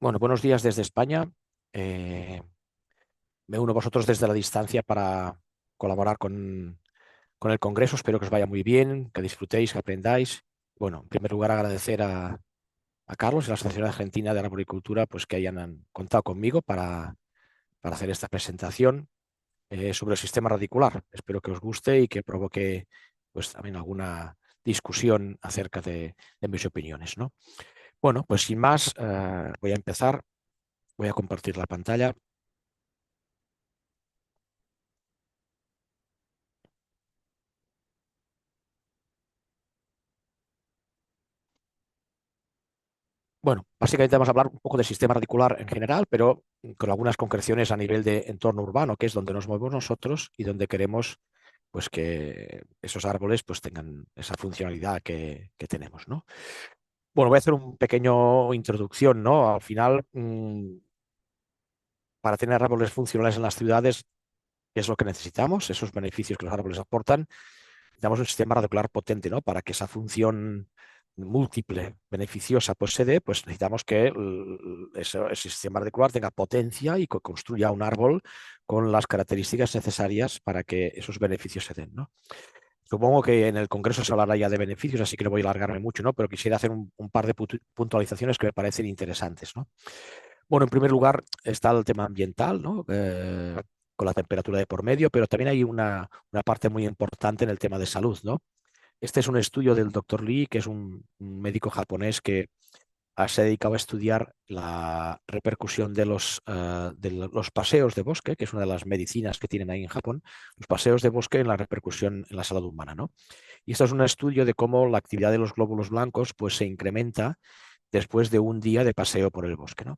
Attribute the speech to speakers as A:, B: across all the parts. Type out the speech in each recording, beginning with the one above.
A: Bueno, buenos días desde España. Eh, Me uno a vosotros desde la distancia para colaborar con el Congreso. Espero que os vaya muy bien, que disfrutéis, que aprendáis. Bueno, en primer lugar, agradecer a Carlos y a la Asociación Argentina de Arboricultura pues, que hayan contado conmigo para hacer esta presentación sobre el sistema radicular. Espero que os guste y que provoque pues, también alguna discusión acerca de mis opiniones, ¿no? Bueno, pues sin más, voy a empezar. Voy a compartir la pantalla. Bueno, básicamente vamos a hablar un poco del sistema radicular en general, pero con algunas concreciones a nivel de entorno urbano, que es donde nos movemos nosotros y donde queremos pues, que esos árboles pues, tengan esa funcionalidad que tenemos, ¿no? Bueno, voy a hacer un pequeño introducción, ¿no? Al final, para tener árboles funcionales en las ciudades, ¿qué es lo que necesitamos? Esos beneficios que los árboles aportan. Necesitamos un sistema radicular potente, ¿no? Para que esa función múltiple, beneficiosa, pues se dé, pues necesitamos que ese sistema radicular tenga potencia y construya un árbol con las características necesarias para que esos beneficios se den, ¿no? Supongo que en el Congreso se hablará ya de beneficios, así que no voy a alargarme mucho, ¿no? Pero quisiera hacer un par de puntualizaciones que me parecen interesantes, ¿no? Bueno, en primer lugar está el tema ambiental, ¿no? Con la temperatura de por medio, pero también hay una parte muy importante en el tema de salud, ¿no? Este es un estudio del doctor Lee, que es un médico japonés que se ha dedicado a estudiar la repercusión de los paseos de bosque, que es una de las medicinas que tienen ahí en Japón, los paseos de bosque en la repercusión en la salud humana, ¿no? Y esto es un estudio de cómo la actividad de los glóbulos blancos pues, se incrementa después de un día de paseo por el bosque, ¿no?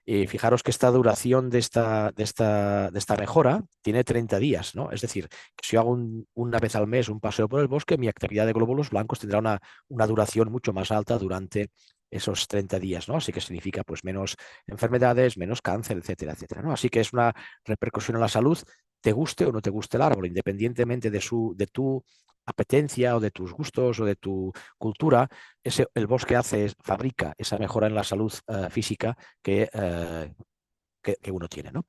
A: Y fijaros que esta duración de esta mejora tiene 30 días, ¿no? Es decir, que si yo hago una vez al mes un paseo por el bosque, mi actividad de glóbulos blancos tendrá una duración mucho más alta durante esos 30 días, ¿no? Así que significa pues menos enfermedades, menos cáncer, etcétera, etcétera, ¿no? Así que es una repercusión en la salud, te guste o no te guste el árbol, independientemente de tu apetencia o de tus gustos o de tu cultura, el bosque fabrica esa mejora en la salud física que uno tiene, ¿no?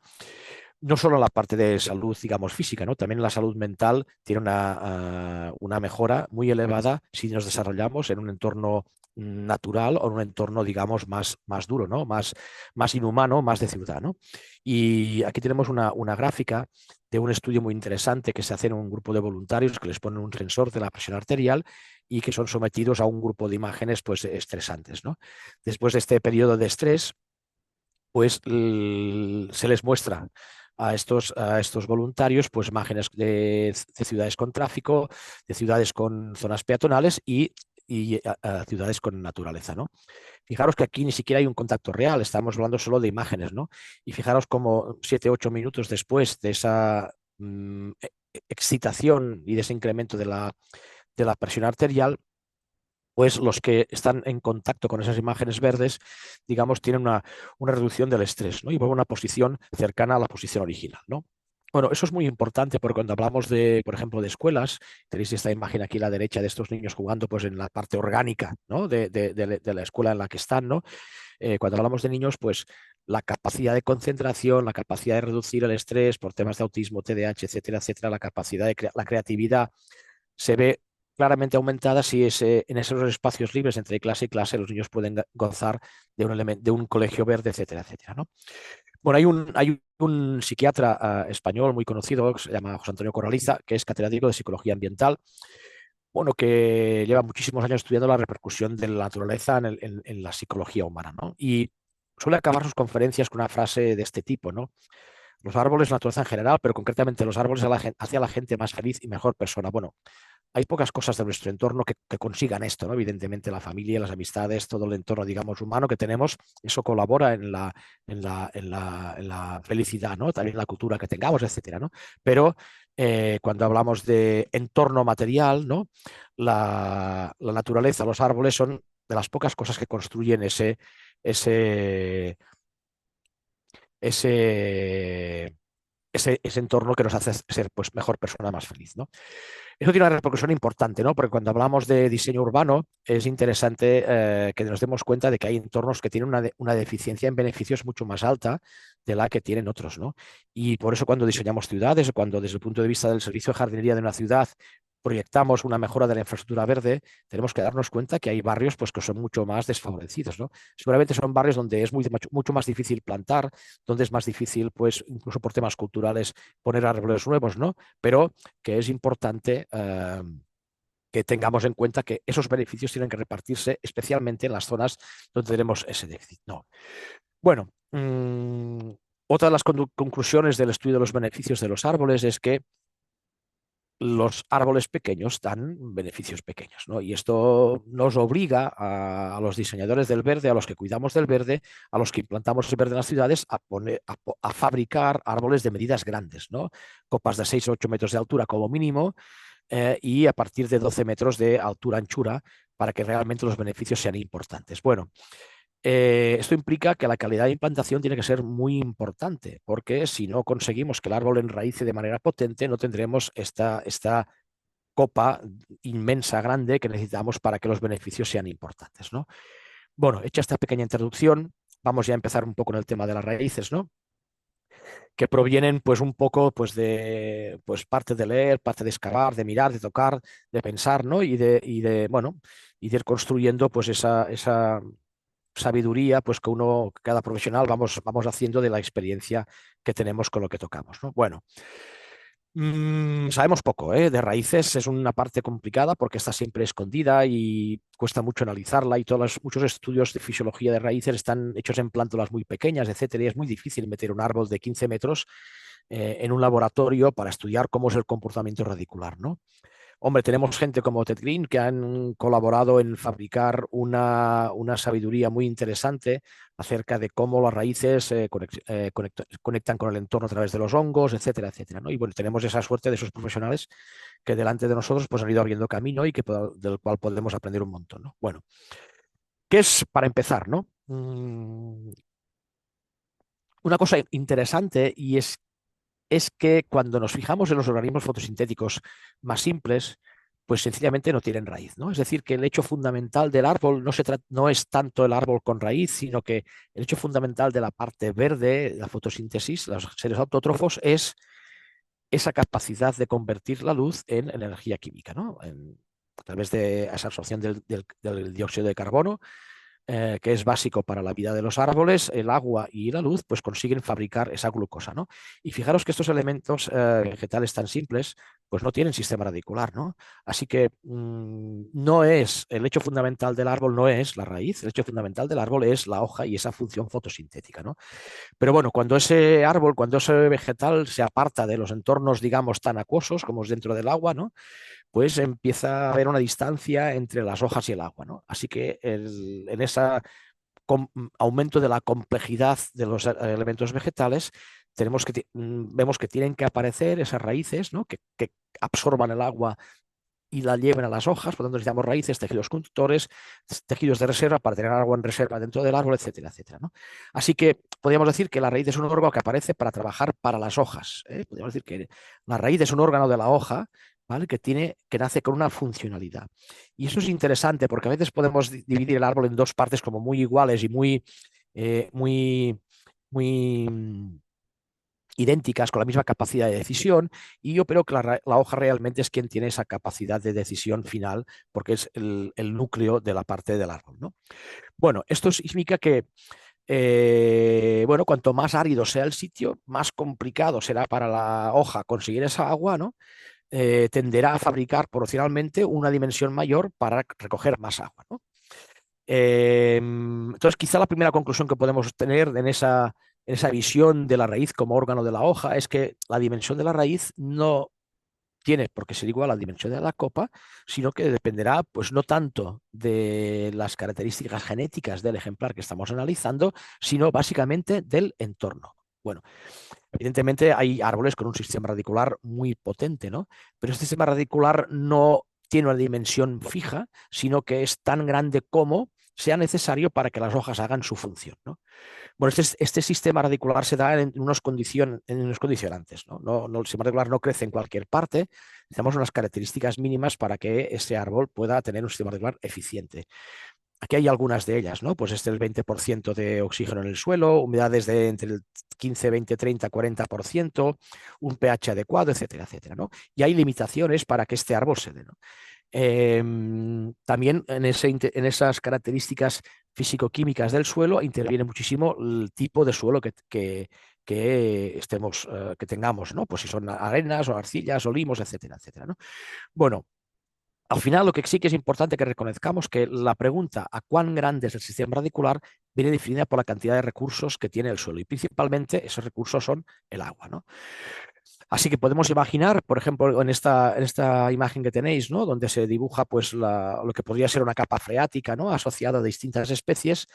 A: No solo la parte de salud, digamos, física, ¿no? También la salud mental tiene una mejora muy elevada si nos desarrollamos en un entorno natural o en un entorno, digamos, más duro, ¿no? Más inhumano, más de ciudad, ¿no? Y aquí tenemos una gráfica de un estudio muy interesante que se hace en un grupo de voluntarios que les ponen un sensor de la presión arterial y que son sometidos a un grupo de imágenes pues estresantes, ¿no? Después de este periodo de estrés, pues se les muestra a estos voluntarios pues imágenes de ciudades con tráfico, de ciudades con zonas peatonales y ciudades con naturaleza, ¿no? Fijaros que aquí ni siquiera hay un contacto real, estamos hablando solo de imágenes, ¿no? Y fijaros como 7, 8 minutos después de esa excitación y de ese incremento de la presión arterial, pues los que están en contacto con esas imágenes verdes, digamos, tienen una reducción del estrés, ¿no? Y vuelven a una posición cercana a la posición original, ¿no? Bueno, eso es muy importante porque cuando hablamos de, por ejemplo, de escuelas, tenéis esta imagen aquí a la derecha de estos niños jugando pues en la parte orgánica, ¿no? de la escuela en la que están, ¿no? Cuando hablamos de niños, pues la capacidad de concentración, la capacidad de reducir el estrés por temas de autismo, TDAH, etcétera, etcétera, la capacidad la creatividad se ve claramente aumentada si en esos espacios libres entre clase y clase los niños pueden gozar de un colegio verde, etcétera, etcétera, ¿no? Bueno, hay un psiquiatra español muy conocido que se llama José Antonio Corraliza, que es catedrático de psicología ambiental, bueno, que lleva muchísimos años estudiando la repercusión de la naturaleza en la psicología humana, ¿no? Y suele acabar sus conferencias con una frase de este tipo, ¿no? Los árboles, la naturaleza en general, pero concretamente los árboles hacia la gente más feliz y mejor persona. Bueno, hay pocas cosas de nuestro entorno que consigan esto, ¿no? Evidentemente la familia, las amistades, todo el entorno, digamos, humano que tenemos, eso colabora en la felicidad, ¿no? También la cultura que tengamos, etcétera, ¿no? Pero cuando hablamos de entorno material, ¿no? La naturaleza, los árboles son de las pocas cosas que construyen ese, ese ese entorno que nos hace ser pues, mejor persona, más feliz, ¿no? Eso tiene una repercusión importante, ¿no? Porque cuando hablamos de diseño urbano es interesante que nos demos cuenta de que hay entornos que tienen una deficiencia en beneficios mucho más alta de la que tienen otros, ¿no? Y por eso cuando diseñamos ciudades, o cuando desde el punto de vista del servicio de jardinería de una ciudad proyectamos una mejora de la infraestructura verde, tenemos que darnos cuenta que hay barrios pues, que son mucho más desfavorecidos, ¿no? Seguramente son barrios donde es mucho más difícil plantar, donde es más difícil, pues, incluso por temas culturales, poner árboles nuevos, ¿no? Pero que es importante que tengamos en cuenta que esos beneficios tienen que repartirse especialmente en las zonas donde tenemos ese déficit. No. Bueno, otra de las conclusiones del estudio de los beneficios de los árboles es que los árboles pequeños dan beneficios pequeños, ¿no? Y esto nos obliga a los diseñadores del verde, a los que cuidamos del verde, a los que implantamos el verde en las ciudades, a fabricar árboles de medidas grandes, ¿no? Copas de 6 o 8 metros de altura como mínimo, y a partir de 12 metros de altura-anchura para que realmente los beneficios sean importantes. Bueno, esto implica que la calidad de implantación tiene que ser muy importante, porque si no conseguimos que el árbol enraíce de manera potente, no tendremos esta copa inmensa, grande, que necesitamos para que los beneficios sean importantes, ¿no? Bueno, hecha esta pequeña introducción, vamos ya a empezar un poco en el tema de las raíces, ¿no? Que provienen pues un poco pues de pues parte de leer, parte de excavar, de mirar, de tocar, de pensar, ¿no? Bueno, y de ir construyendo pues esa sabiduría pues que cada profesional vamos haciendo de la experiencia que tenemos con lo que tocamos, ¿no? Bueno, sabemos poco, ¿eh? De raíces. Es una parte complicada porque está siempre escondida y cuesta mucho analizarla, y muchos estudios de fisiología de raíces están hechos en plántulas muy pequeñas, etcétera, y es muy difícil meter un árbol de 15 metros en un laboratorio para estudiar cómo es el comportamiento radicular, ¿no? Hombre, tenemos gente como Ted Green que han colaborado en fabricar una sabiduría muy interesante acerca de cómo las raíces conectan con el entorno a través de los hongos, etcétera, etcétera, ¿no? Y bueno, tenemos esa suerte de esos profesionales que delante de nosotros pues, han ido abriendo camino y del cual podemos aprender un montón, ¿no? Bueno, ¿qué es para empezar, no? Una cosa interesante es que cuando nos fijamos en los organismos fotosintéticos más simples, pues sencillamente no tienen raíz, ¿no? Es decir, que el hecho fundamental del árbol no es tanto el árbol con raíz, sino que el hecho fundamental de la parte verde, la fotosíntesis, los seres autótrofos, es esa capacidad de convertir la luz en energía química, ¿no? A través de esa absorción del dióxido de carbono, que es básico para la vida de los árboles, el agua y la luz, pues consiguen fabricar esa glucosa, ¿no? Y fijaros que estos elementos vegetales tan simples, pues no tienen sistema radicular, ¿no? Así que no es, el hecho fundamental del árbol no es la raíz, el hecho fundamental del árbol es la hoja y esa función fotosintética, ¿no? Pero bueno, cuando ese árbol, cuando ese vegetal se aparta de los entornos, digamos, tan acuosos como es dentro del agua, ¿no? Pues empieza a haber una distancia entre las hojas y el agua, ¿no? Así que en ese aumento de la complejidad de los elementos vegetales, vemos que tienen que aparecer esas raíces, ¿no? Que absorban el agua y la lleven a las hojas, por lo tanto necesitamos raíces, tejidos conductores, tejidos de reserva para tener agua en reserva dentro del árbol, etcétera, etcétera, ¿no? Así que podríamos decir que la raíz es un órgano que aparece para trabajar para las hojas, ¿eh? Podríamos decir que la raíz es un órgano de la hoja, ¿vale? Que nace con una funcionalidad. Y eso es interesante porque a veces podemos dividir el árbol en dos partes como muy iguales y muy idénticas, con la misma capacidad de decisión, y yo creo que la hoja realmente es quien tiene esa capacidad de decisión final, porque es el núcleo de la parte del árbol, ¿no? Bueno, esto significa que bueno, cuanto más árido sea el sitio, más complicado será para la hoja conseguir esa agua, ¿no? Tenderá a fabricar proporcionalmente una dimensión mayor para recoger más agua, ¿no? Entonces, quizá la primera conclusión que podemos tener en esa visión de la raíz como órgano de la hoja es que la dimensión de la raíz no tiene por qué ser igual a la dimensión de la copa, sino que dependerá, pues no tanto de las características genéticas del ejemplar que estamos analizando, sino básicamente del entorno. Bueno, evidentemente hay árboles con un sistema radicular muy potente, ¿no? Pero este sistema radicular no tiene una dimensión fija, sino que es tan grande como sea necesario para que las hojas hagan su función, ¿no? Bueno, este sistema radicular se da en unos condicionantes, ¿no? El sistema radicular no crece en cualquier parte, necesitamos unas características mínimas para que ese árbol pueda tener un sistema radicular eficiente. Aquí hay algunas de ellas, ¿no? Pues el 20% de oxígeno en el suelo, humedades de entre el 15, 20, 30, 40%, un pH adecuado, etcétera, etcétera, ¿no? Y hay limitaciones para que este árbol se dé, ¿no? También en esas características físico-químicas del suelo interviene muchísimo el tipo de suelo que tengamos, ¿no? Pues si son arenas o arcillas o limos, etcétera, etcétera, ¿no? Bueno, al final, lo que sí que es importante que reconozcamos que la pregunta a cuán grande es el sistema radicular viene definida por la cantidad de recursos que tiene el suelo y principalmente esos recursos son el agua, ¿no? Así que podemos imaginar, por ejemplo, en esta imagen que tenéis, ¿no? Donde se dibuja pues, lo que podría ser una capa freática, ¿no? Asociada a distintas especies,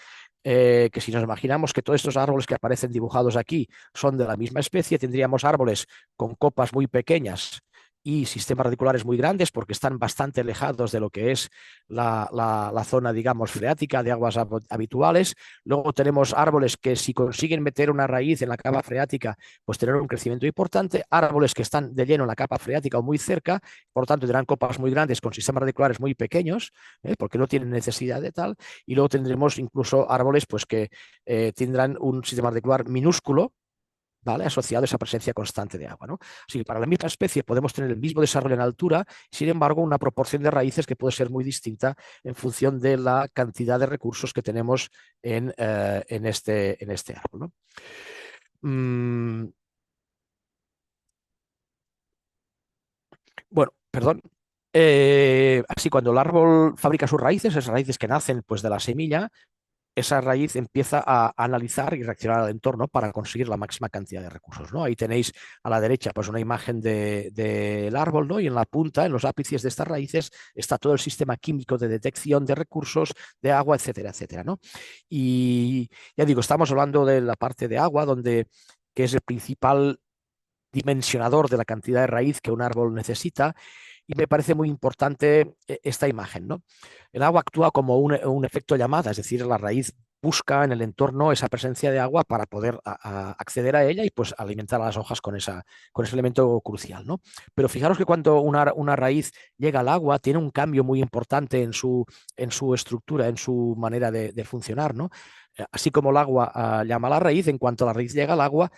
A: que si nos imaginamos que todos estos árboles que aparecen dibujados aquí son de la misma especie, tendríamos árboles con copas muy pequeñas y sistemas radiculares muy grandes porque están bastante alejados de lo que es la zona, digamos, freática de aguas habituales. Luego tenemos árboles que si consiguen meter una raíz en la capa freática, pues tener un crecimiento importante. Árboles que están de lleno en la capa freática o muy cerca, por lo tanto tendrán copas muy grandes con sistemas radiculares muy pequeños, porque no tienen necesidad de tal. Y luego tendremos incluso árboles pues, que tendrán un sistema radicular minúsculo, ¿vale? Asociado a esa presencia constante de agua, ¿no? Así que para la misma especie podemos tener el mismo desarrollo en altura, sin embargo, una proporción de raíces que puede ser muy distinta en función de la cantidad de recursos que tenemos en este árbol, ¿no? Mm, bueno, perdón. Así, cuando el árbol fabrica sus raíces, esas raíces que nacen pues, de la semilla, esa raíz empieza a analizar y reaccionar al entorno para conseguir la máxima cantidad de recursos, ¿no? Ahí tenéis a la derecha pues una imagen del árbol, ¿no? Y en la punta, en los ápices de estas raíces, está todo el sistema químico de detección de recursos, de agua, etcétera, etcétera, ¿no? Y ya digo, estamos hablando de la parte de agua, que es el principal dimensionador de la cantidad de raíz que un árbol necesita. Y me parece muy importante esta imagen, ¿no? El agua actúa como un efecto llamada, es decir, la raíz busca en el entorno esa presencia de agua para poder acceder a ella y pues alimentar a las hojas con ese elemento crucial, ¿no? Pero fijaros que cuando una raíz llega al agua tiene un cambio muy importante en su estructura, en su manera de funcionar, ¿no? Así como el agua llama a la raíz, en cuanto la raíz llega al agua,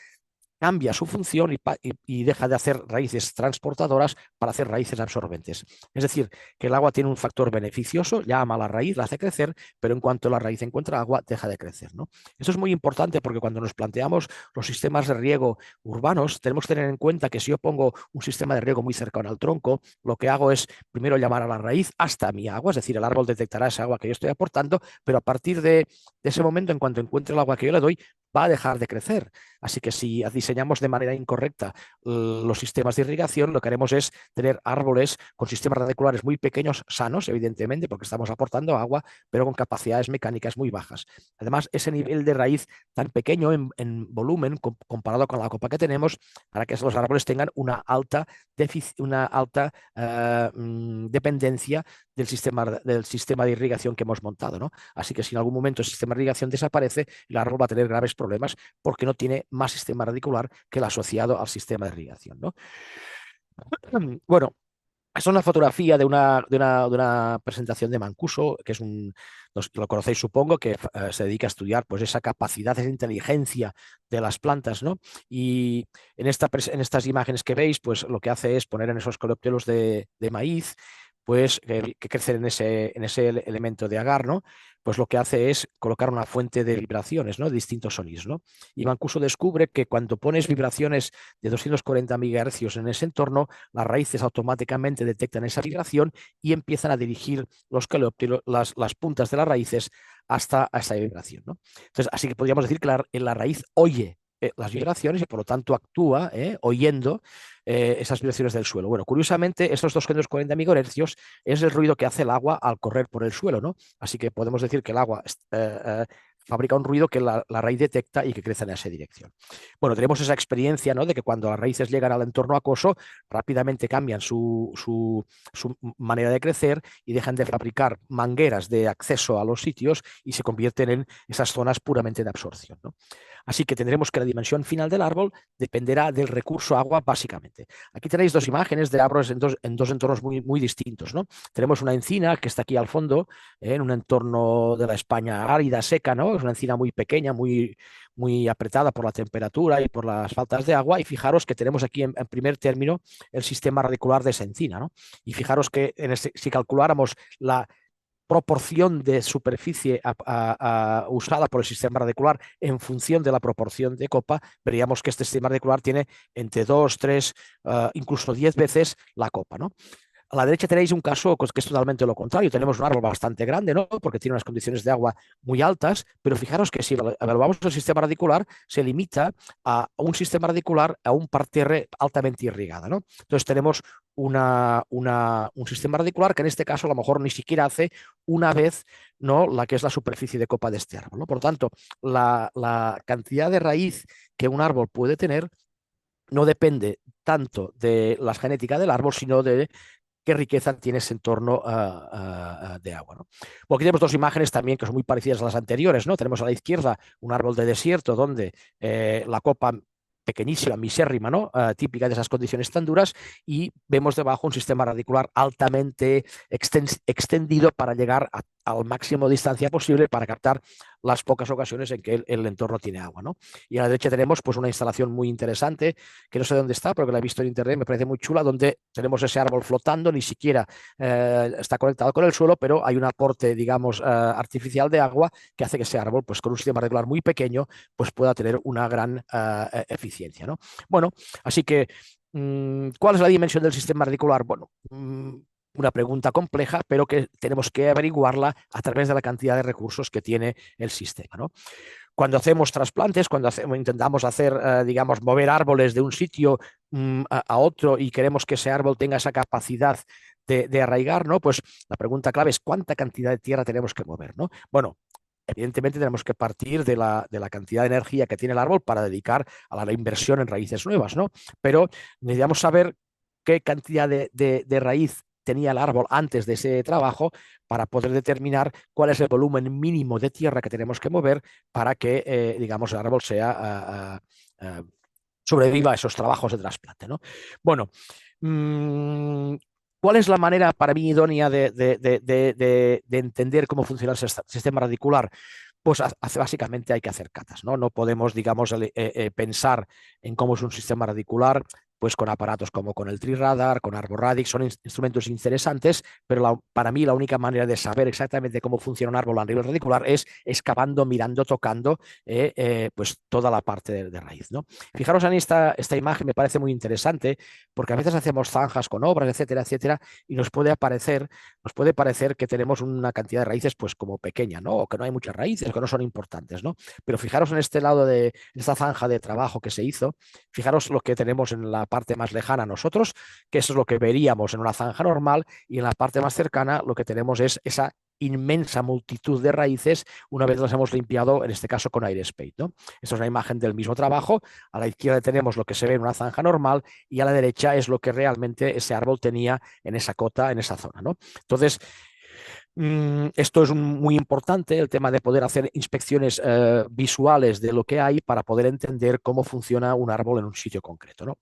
A: cambia su función y deja de hacer raíces transportadoras para hacer raíces absorbentes. Es decir, que el agua tiene un factor beneficioso, llama a la raíz, la hace crecer, pero en cuanto la raíz encuentra agua, deja de crecer, ¿no? Esto es muy importante porque cuando nos planteamos los sistemas de riego urbanos, tenemos que tener en cuenta que si yo pongo un sistema de riego muy cercano al tronco, lo que hago es primero llamar a la raíz hasta mi agua, es decir, el árbol detectará esa agua que yo estoy aportando, pero a partir de ese momento, en cuanto encuentre el agua que yo le doy, va a dejar de crecer. Así que si diseñamos de manera incorrecta los sistemas de irrigación, lo que haremos es tener árboles con sistemas radiculares muy pequeños, sanos, evidentemente, porque estamos aportando agua, pero con capacidades mecánicas muy bajas. Además, ese nivel de raíz tan pequeño en volumen comparado con la copa que tenemos, para que los árboles tengan una alta dependencia del sistema de irrigación que hemos montado, ¿no? Así que si en algún momento el sistema de irrigación desaparece, el árbol va a tener graves problemas porque no tiene más sistema radicular que el asociado al sistema de irrigación, ¿no? Bueno, es una fotografía de una presentación de Mancuso, que lo conocéis supongo, que se dedica a estudiar pues, esa capacidad, esa inteligencia de las plantas, ¿no? Y en estas imágenes que veis, pues lo que hace es poner en esos coleópteros de maíz, pues que crecen en ese elemento de agar, ¿no? Pues lo que hace es colocar una fuente de vibraciones, ¿no? De distintos sonidos, ¿no? Y Mancuso descubre que cuando pones vibraciones de 240 MHz en ese entorno, las raíces automáticamente detectan esa vibración y empiezan a dirigir los coleópteros, las puntas de las raíces hasta esa vibración, ¿no? Entonces, así que podríamos decir que la raíz oye las vibraciones y por lo tanto actúa oyendo esas vibraciones del suelo. Bueno, curiosamente, estos 240 MHz es el ruido que hace el agua al correr por el suelo, ¿no? Así que podemos decir que el agua fabrica un ruido que la raíz detecta y que crece en esa dirección. Bueno, tenemos esa experiencia, ¿no?, de que cuando las raíces llegan al entorno acuoso, rápidamente cambian su manera de crecer y dejan de fabricar mangueras de acceso a los sitios y se convierten en esas zonas puramente de absorción, ¿no? Así que tendremos que la dimensión final del árbol dependerá del recurso agua, básicamente. Aquí tenéis dos imágenes de árboles en dos entornos muy distintos, ¿no? Tenemos una encina que está aquí al fondo, en un entorno de la España árida, seca, ¿no? Es una encina muy pequeña, muy apretada por la temperatura y por las faltas de agua. Y fijaros que tenemos aquí en primer término el sistema radicular de esa encina, ¿no? Y fijaros que si calculáramos la proporción de superficie usada por el sistema radicular en función de la proporción de copa, veríamos que este sistema radicular tiene entre 2, 3, incluso 10 veces la copa, ¿no? A la derecha tenéis un caso que es totalmente lo contrario. Tenemos un árbol bastante grande, ¿no?, porque tiene unas condiciones de agua muy altas, pero fijaros que si evaluamos el sistema radicular, se limita a un sistema radicular, a un parterre altamente irrigada, ¿no? Entonces tenemos un sistema radicular que en este caso a lo mejor ni siquiera hace una vez, ¿no?, la que es la superficie de copa de este árbol, ¿no? Por lo tanto, la cantidad de raíz que un árbol puede tener no depende tanto de la genética del árbol, sino de qué riqueza tiene ese entorno de agua, ¿no? Bueno, aquí tenemos dos imágenes también que son muy parecidas a las anteriores, ¿no? Tenemos a la izquierda un árbol de desierto donde la copa pequeñísima, misérrima, ¿no?, típica de esas condiciones tan duras, y vemos debajo un sistema radicular altamente extendido para llegar al máximo de distancia posible para captar las pocas ocasiones en que el entorno tiene agua, ¿no? Y a la derecha tenemos pues una instalación muy interesante, que no sé dónde está, pero que la he visto en internet, me parece muy chula, donde tenemos ese árbol flotando, ni siquiera está conectado con el suelo, pero hay un aporte, digamos, artificial de agua que hace que ese árbol, pues con un sistema radicular muy pequeño, pues pueda tener una gran eficiencia, ¿no? Bueno, así que, ¿cuál es la dimensión del sistema radicular? Bueno, una pregunta compleja, pero que tenemos que averiguarla a través de la cantidad de recursos que tiene el sistema, ¿no? Cuando hacemos trasplantes, cuando intentamos hacer, digamos, mover árboles de un sitio a otro y queremos que ese árbol tenga esa capacidad de arraigar, ¿no? Pues la pregunta clave es cuánta cantidad de tierra tenemos que mover, ¿no? Bueno, evidentemente tenemos que partir de la cantidad de energía que tiene el árbol para dedicar a la inversión en raíces nuevas, ¿no? Pero necesitamos saber qué cantidad de raíz tenía el árbol antes de ese trabajo para poder determinar cuál es el volumen mínimo de tierra que tenemos que mover para que, digamos, el árbol sobreviva a esos trabajos de trasplante, ¿no? Bueno, mmm, ¿cuál es la manera para mí idónea de entender cómo funciona el sistema radicular? Pues básicamente hay que hacer catas, ¿no? No podemos, digamos, pensar en cómo es un sistema radicular, pues con aparatos como con el TriRadar, con Arboradic, son instrumentos interesantes, pero para mí la única manera de saber exactamente cómo funciona un árbol a nivel radicular es excavando, mirando, tocando, pues toda la parte de raíz, ¿no? Fijaros en esta imagen, me parece muy interesante, porque a veces hacemos zanjas con obras, etcétera, etcétera, y nos puede parecer que tenemos una cantidad de raíces pues como pequeña, ¿no? O que no hay muchas raíces, que no son importantes, ¿no? Pero fijaros en este lado de esta zanja de trabajo que se hizo, fijaros lo que tenemos en la parte más lejana a nosotros, que eso es lo que veríamos en una zanja normal, y en la parte más cercana lo que tenemos es esa inmensa multitud de raíces una vez las hemos limpiado, en este caso con Airspace, ¿no? Esto es una imagen del mismo trabajo. A la izquierda tenemos lo que se ve en una zanja normal y a la derecha es lo que realmente ese árbol tenía en esa cota, en esa zona, ¿no? Entonces, esto es muy importante, el tema de poder hacer inspecciones visuales de lo que hay para poder entender cómo funciona un árbol en un sitio concreto, ¿no?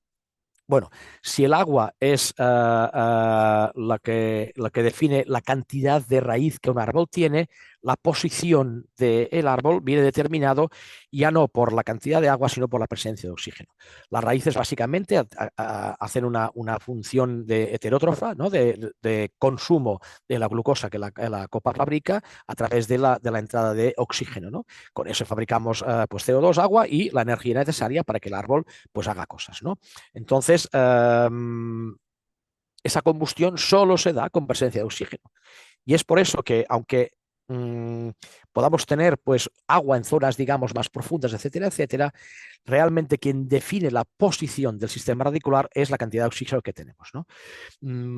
A: Bueno, si el agua es la que define la cantidad de raíz que un árbol tiene, la posición del árbol viene determinado ya no por la cantidad de agua, sino por la presencia de oxígeno. Las raíces básicamente hacen una función de heterótrofa, ¿no?, de consumo de la glucosa que la copa fabrica a través de la entrada de oxígeno, ¿no? Con eso fabricamos pues CO2, agua y la energía necesaria para que el árbol pues haga cosas, ¿no? Entonces, esa combustión solo se da con presencia de oxígeno. Y es por eso que, aunque podamos tener pues agua en zonas, digamos, más profundas, etcétera, etcétera, realmente quien define la posición del sistema radicular es la cantidad de oxígeno que tenemos, ¿no?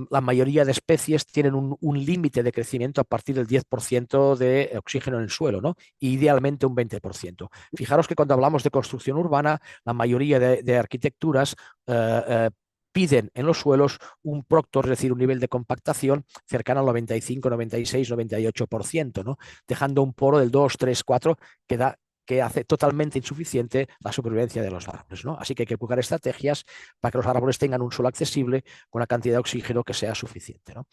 A: La mayoría de especies tienen un límite de crecimiento a partir del 10% de oxígeno en el suelo, ¿no? Idealmente un 20%. Fijaros que cuando hablamos de construcción urbana, la mayoría de arquitecturas piden en los suelos un proctor, es decir, un nivel de compactación cercano al 95, 96, 98%, ¿no? Dejando un poro del 2, 3, 4 que da que hace totalmente insuficiente la supervivencia de los árboles, ¿no? Así que hay que buscar estrategias para que los árboles tengan un suelo accesible con una cantidad de oxígeno que sea suficiente, ¿no?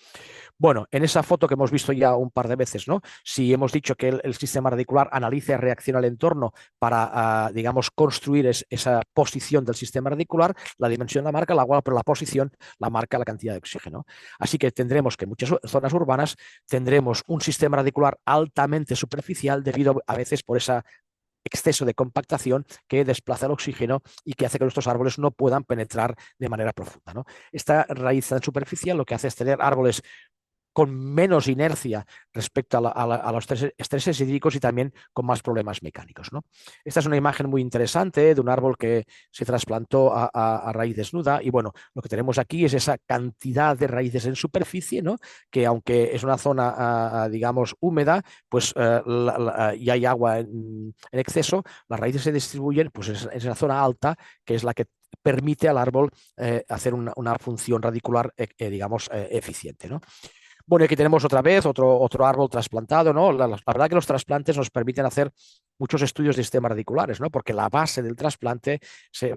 A: Bueno, en esa foto que hemos visto ya un par de veces, ¿no? Si hemos dicho que el sistema radicular analiza y reacciona al entorno para, digamos, construir esa posición del sistema radicular, la dimensión la marca el agua, pero la posición la marca la cantidad de oxígeno. Así que tendremos que en muchas zonas urbanas tendremos un sistema radicular altamente superficial debido a veces por esa exceso de compactación que desplaza el oxígeno y que hace que nuestros árboles no puedan penetrar de manera profunda, ¿no? Esta raíz tan superficial lo que hace es tener árboles con menos inercia respecto a los estreses hídricos y también con más problemas mecánicos, ¿no? Esta es una imagen muy interesante de un árbol que se trasplantó a raíz desnuda y bueno, lo que tenemos aquí es esa cantidad de raíces en superficie, ¿no? Que aunque es una zona, digamos, húmeda, pues y hay agua en exceso, las raíces se distribuyen pues, en esa zona alta, que es la que permite al árbol hacer una función radicular, digamos, eficiente, ¿no? Bueno, aquí tenemos otra vez otro árbol trasplantado, ¿no? La verdad que los trasplantes nos permiten hacer muchos estudios de sistemas radiculares, ¿no? Porque la base del trasplante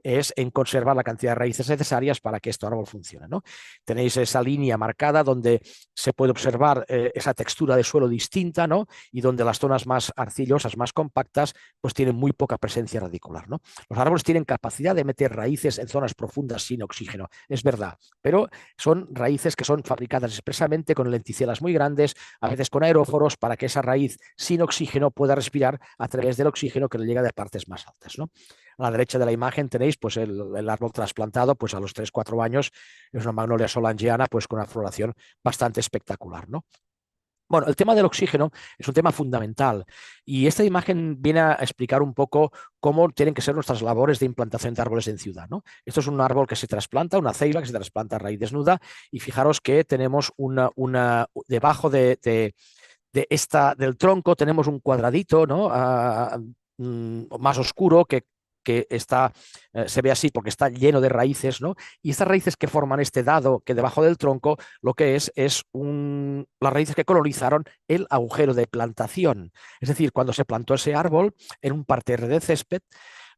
A: es en conservar la cantidad de raíces necesarias para que este árbol funcione, ¿no? Tenéis esa línea marcada donde se puede observar esa textura de suelo distinta, ¿no? Y donde las zonas más arcillosas, más compactas, pues tienen muy poca presencia radicular, ¿no? Los árboles tienen capacidad de meter raíces en zonas profundas sin oxígeno, es verdad, pero son raíces que son fabricadas expresamente con lenticelas muy grandes, a veces con aeróforos, para que esa raíz sin oxígeno pueda respirar a través del oxígeno que le llega de partes más altas, ¿no? A la derecha de la imagen tenéis pues, el árbol trasplantado pues, a los 3-4 años, es una magnolia solangeana pues, con una floración bastante espectacular, ¿no? Bueno, el tema del oxígeno es un tema fundamental y esta imagen viene a explicar un poco cómo tienen que ser nuestras labores de implantación de árboles en ciudad, ¿no? Esto es un árbol que se trasplanta, una ceiba que se trasplanta a raíz desnuda y fijaros que tenemos debajo del tronco tenemos un cuadradito, ¿no? Más oscuro que está, se ve así porque está lleno de raíces, ¿no? Y estas raíces que forman este dado que debajo del tronco lo que es las raíces que colonizaron el agujero de plantación. Es decir, cuando se plantó ese árbol en un parterre de césped,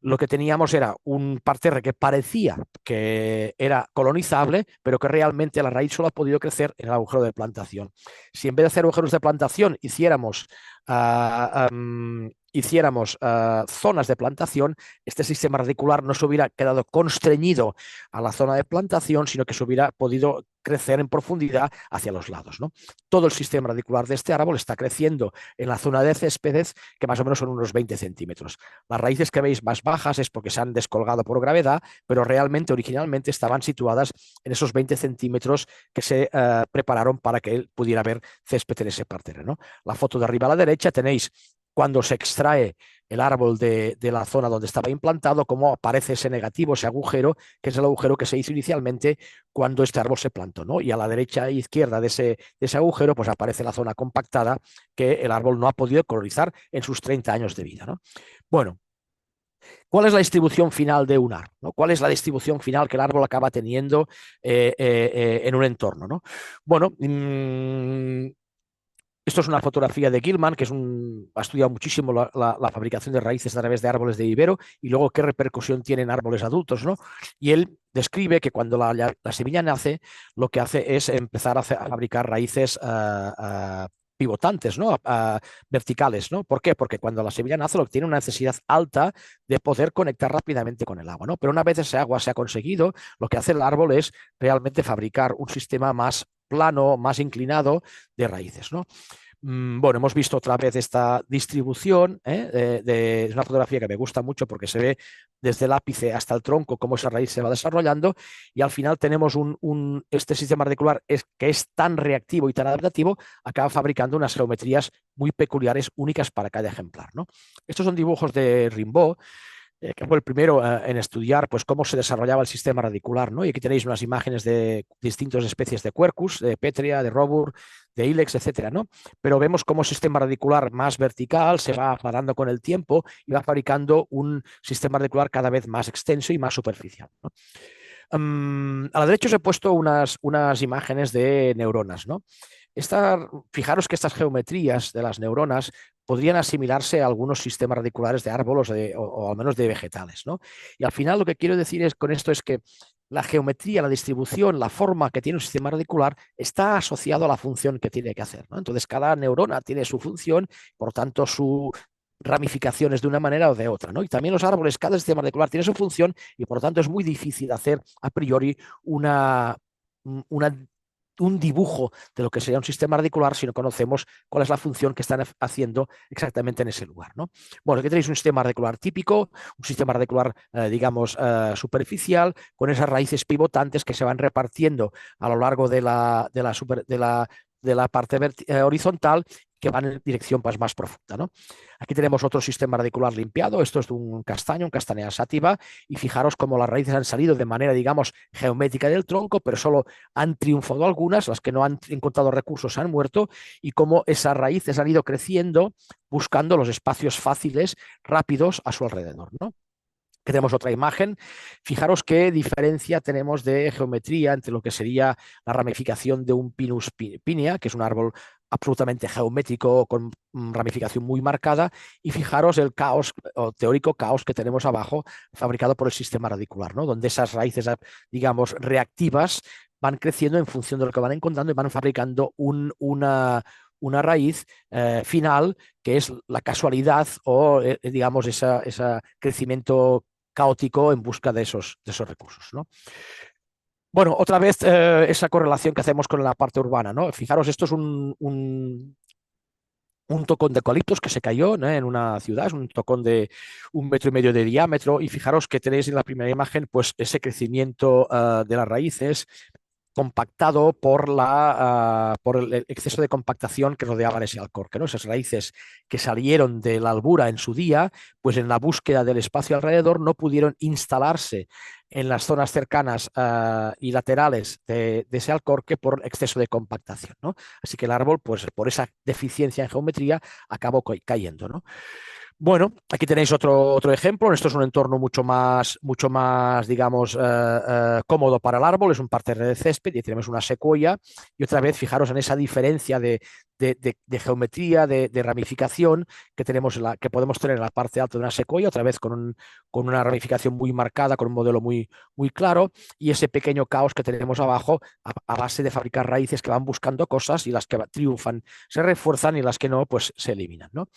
A: lo que teníamos era un parterre que parecía que era colonizable, pero que realmente la raíz solo ha podido crecer en el agujero de plantación. Si en vez de hacer agujeros de plantación hiciéramos zonas de plantación, este sistema radicular no se hubiera quedado constreñido a la zona de plantación, sino que se hubiera podido crecer en profundidad hacia los lados, ¿no? Todo el sistema radicular de este árbol está creciendo en la zona de céspedes, que más o menos son unos 20 centímetros. Las raíces que veis más bajas es porque se han descolgado por gravedad, pero realmente originalmente estaban situadas en esos 20 centímetros que se prepararon para que él pudiera ver césped en ese parterre, ¿no? La foto de arriba a la derecha tenéis cuando se extrae el árbol de la zona donde estaba implantado, cómo aparece ese negativo, ese agujero, que es el agujero que se hizo inicialmente cuando este árbol se plantó, ¿no? Y a la derecha e izquierda de ese agujero, pues aparece la zona compactada que el árbol no ha podido colonizar en sus 30 años de vida, ¿no? Bueno, ¿cuál es la distribución final de un árbol? ¿No? ¿Cuál es la distribución final que el árbol acaba teniendo en un entorno? ¿No? Bueno, esto es una fotografía de Gilman, que ha estudiado muchísimo la fabricación de raíces a través de árboles de vivero y luego qué repercusión tienen árboles adultos, ¿no? Y él describe que cuando la semilla nace, lo que hace es empezar a fabricar raíces pivotantes, ¿no? Verticales, ¿no? ¿Por qué? Porque cuando la semilla nace, lo que tiene una necesidad alta de poder conectar rápidamente con el agua, ¿no? Pero una vez ese agua se ha conseguido, lo que hace el árbol es realmente fabricar un sistema más plano, más inclinado de raíces, ¿no? Bueno, hemos visto otra vez esta distribución, es una fotografía que me gusta mucho porque se ve desde el ápice hasta el tronco cómo esa raíz se va desarrollando y al final tenemos este sistema radicular que es tan reactivo y tan adaptativo, acaba fabricando unas geometrías muy peculiares, únicas para cada ejemplar, ¿no? Estos son dibujos de Rimbaud, que fue el primero en estudiar pues, cómo se desarrollaba el sistema radicular, ¿no? Y aquí tenéis unas imágenes de distintas especies de Quercus, de Petrea, de Robur, de Ilex, etcétera, ¿no? Pero vemos cómo el sistema radicular más vertical se va aplanando con el tiempo y va fabricando un sistema radicular cada vez más extenso y más superficial, ¿no? A la derecha os he puesto unas imágenes de neuronas, ¿no? Fijaros que estas geometrías de las neuronas podrían asimilarse a algunos sistemas radiculares de árboles o al menos de vegetales, ¿no? Y al final lo que quiero decir con esto es que la geometría, la distribución, la forma que tiene un sistema radicular está asociado a la función que tiene que hacer, ¿no? Entonces cada neurona tiene su función, por tanto su ramificaciones de una manera o de otra, ¿no? Y también los árboles, cada sistema radicular tiene su función y por lo tanto es muy difícil hacer a priori una un dibujo de lo que sería un sistema radicular si no conocemos cuál es la función que están haciendo exactamente en ese lugar, ¿no? Bueno, aquí tenéis un sistema radicular típico, un sistema radicular, digamos, superficial, con esas raíces pivotantes que se van repartiendo a lo largo de la parte horizontal, que van en dirección pues, más profunda, ¿no? Aquí tenemos otro sistema radicular limpiado, esto es de un castaño, un castanea sativa, y fijaros cómo las raíces han salido de manera, digamos, geométrica del tronco, pero solo han triunfado algunas, las que no han encontrado recursos han muerto, y cómo esas raíces han ido creciendo buscando los espacios fáciles, rápidos a su alrededor, ¿no? Tenemos otra imagen. Fijaros qué diferencia tenemos de geometría entre lo que sería la ramificación de un Pinus pinea, que es un árbol absolutamente geométrico con ramificación muy marcada, y fijaros el caos o teórico caos que tenemos abajo fabricado por el sistema radicular, ¿no? Donde esas raíces, digamos, reactivas van creciendo en función de lo que van encontrando y van fabricando una raíz final que es la casualidad o, digamos, ese crecimiento caótico en busca de esos recursos, ¿no? Bueno, otra vez esa correlación que hacemos con la parte urbana, ¿no? Fijaros, esto es un tocón de eucaliptos que se cayó, ¿no? En una ciudad, es un tocón de 1,5 metros de diámetro, y fijaros que tenéis en la primera imagen pues ese crecimiento de las raíces compactado por el exceso de compactación que rodeaba ese alcorque, ¿no? Esas raíces que salieron de la albura en su día, pues en la búsqueda del espacio alrededor no pudieron instalarse en las zonas cercanas y laterales de ese alcorque por exceso de compactación, ¿no? Así que el árbol, pues por esa deficiencia en geometría, acabó cayendo, ¿no? Bueno, aquí tenéis otro ejemplo. Esto es un entorno mucho más digamos, cómodo para el árbol. Es un parterre de césped y tenemos una secuoya. Y otra vez, fijaros en esa diferencia de geometría, de ramificación que podemos tener en la parte alta de una secuoya, otra vez con una ramificación muy marcada, con un modelo muy claro, y ese pequeño caos que tenemos abajo a base de fabricar raíces que van buscando cosas y las que triunfan se refuerzan y las que no, pues se eliminan, ¿no?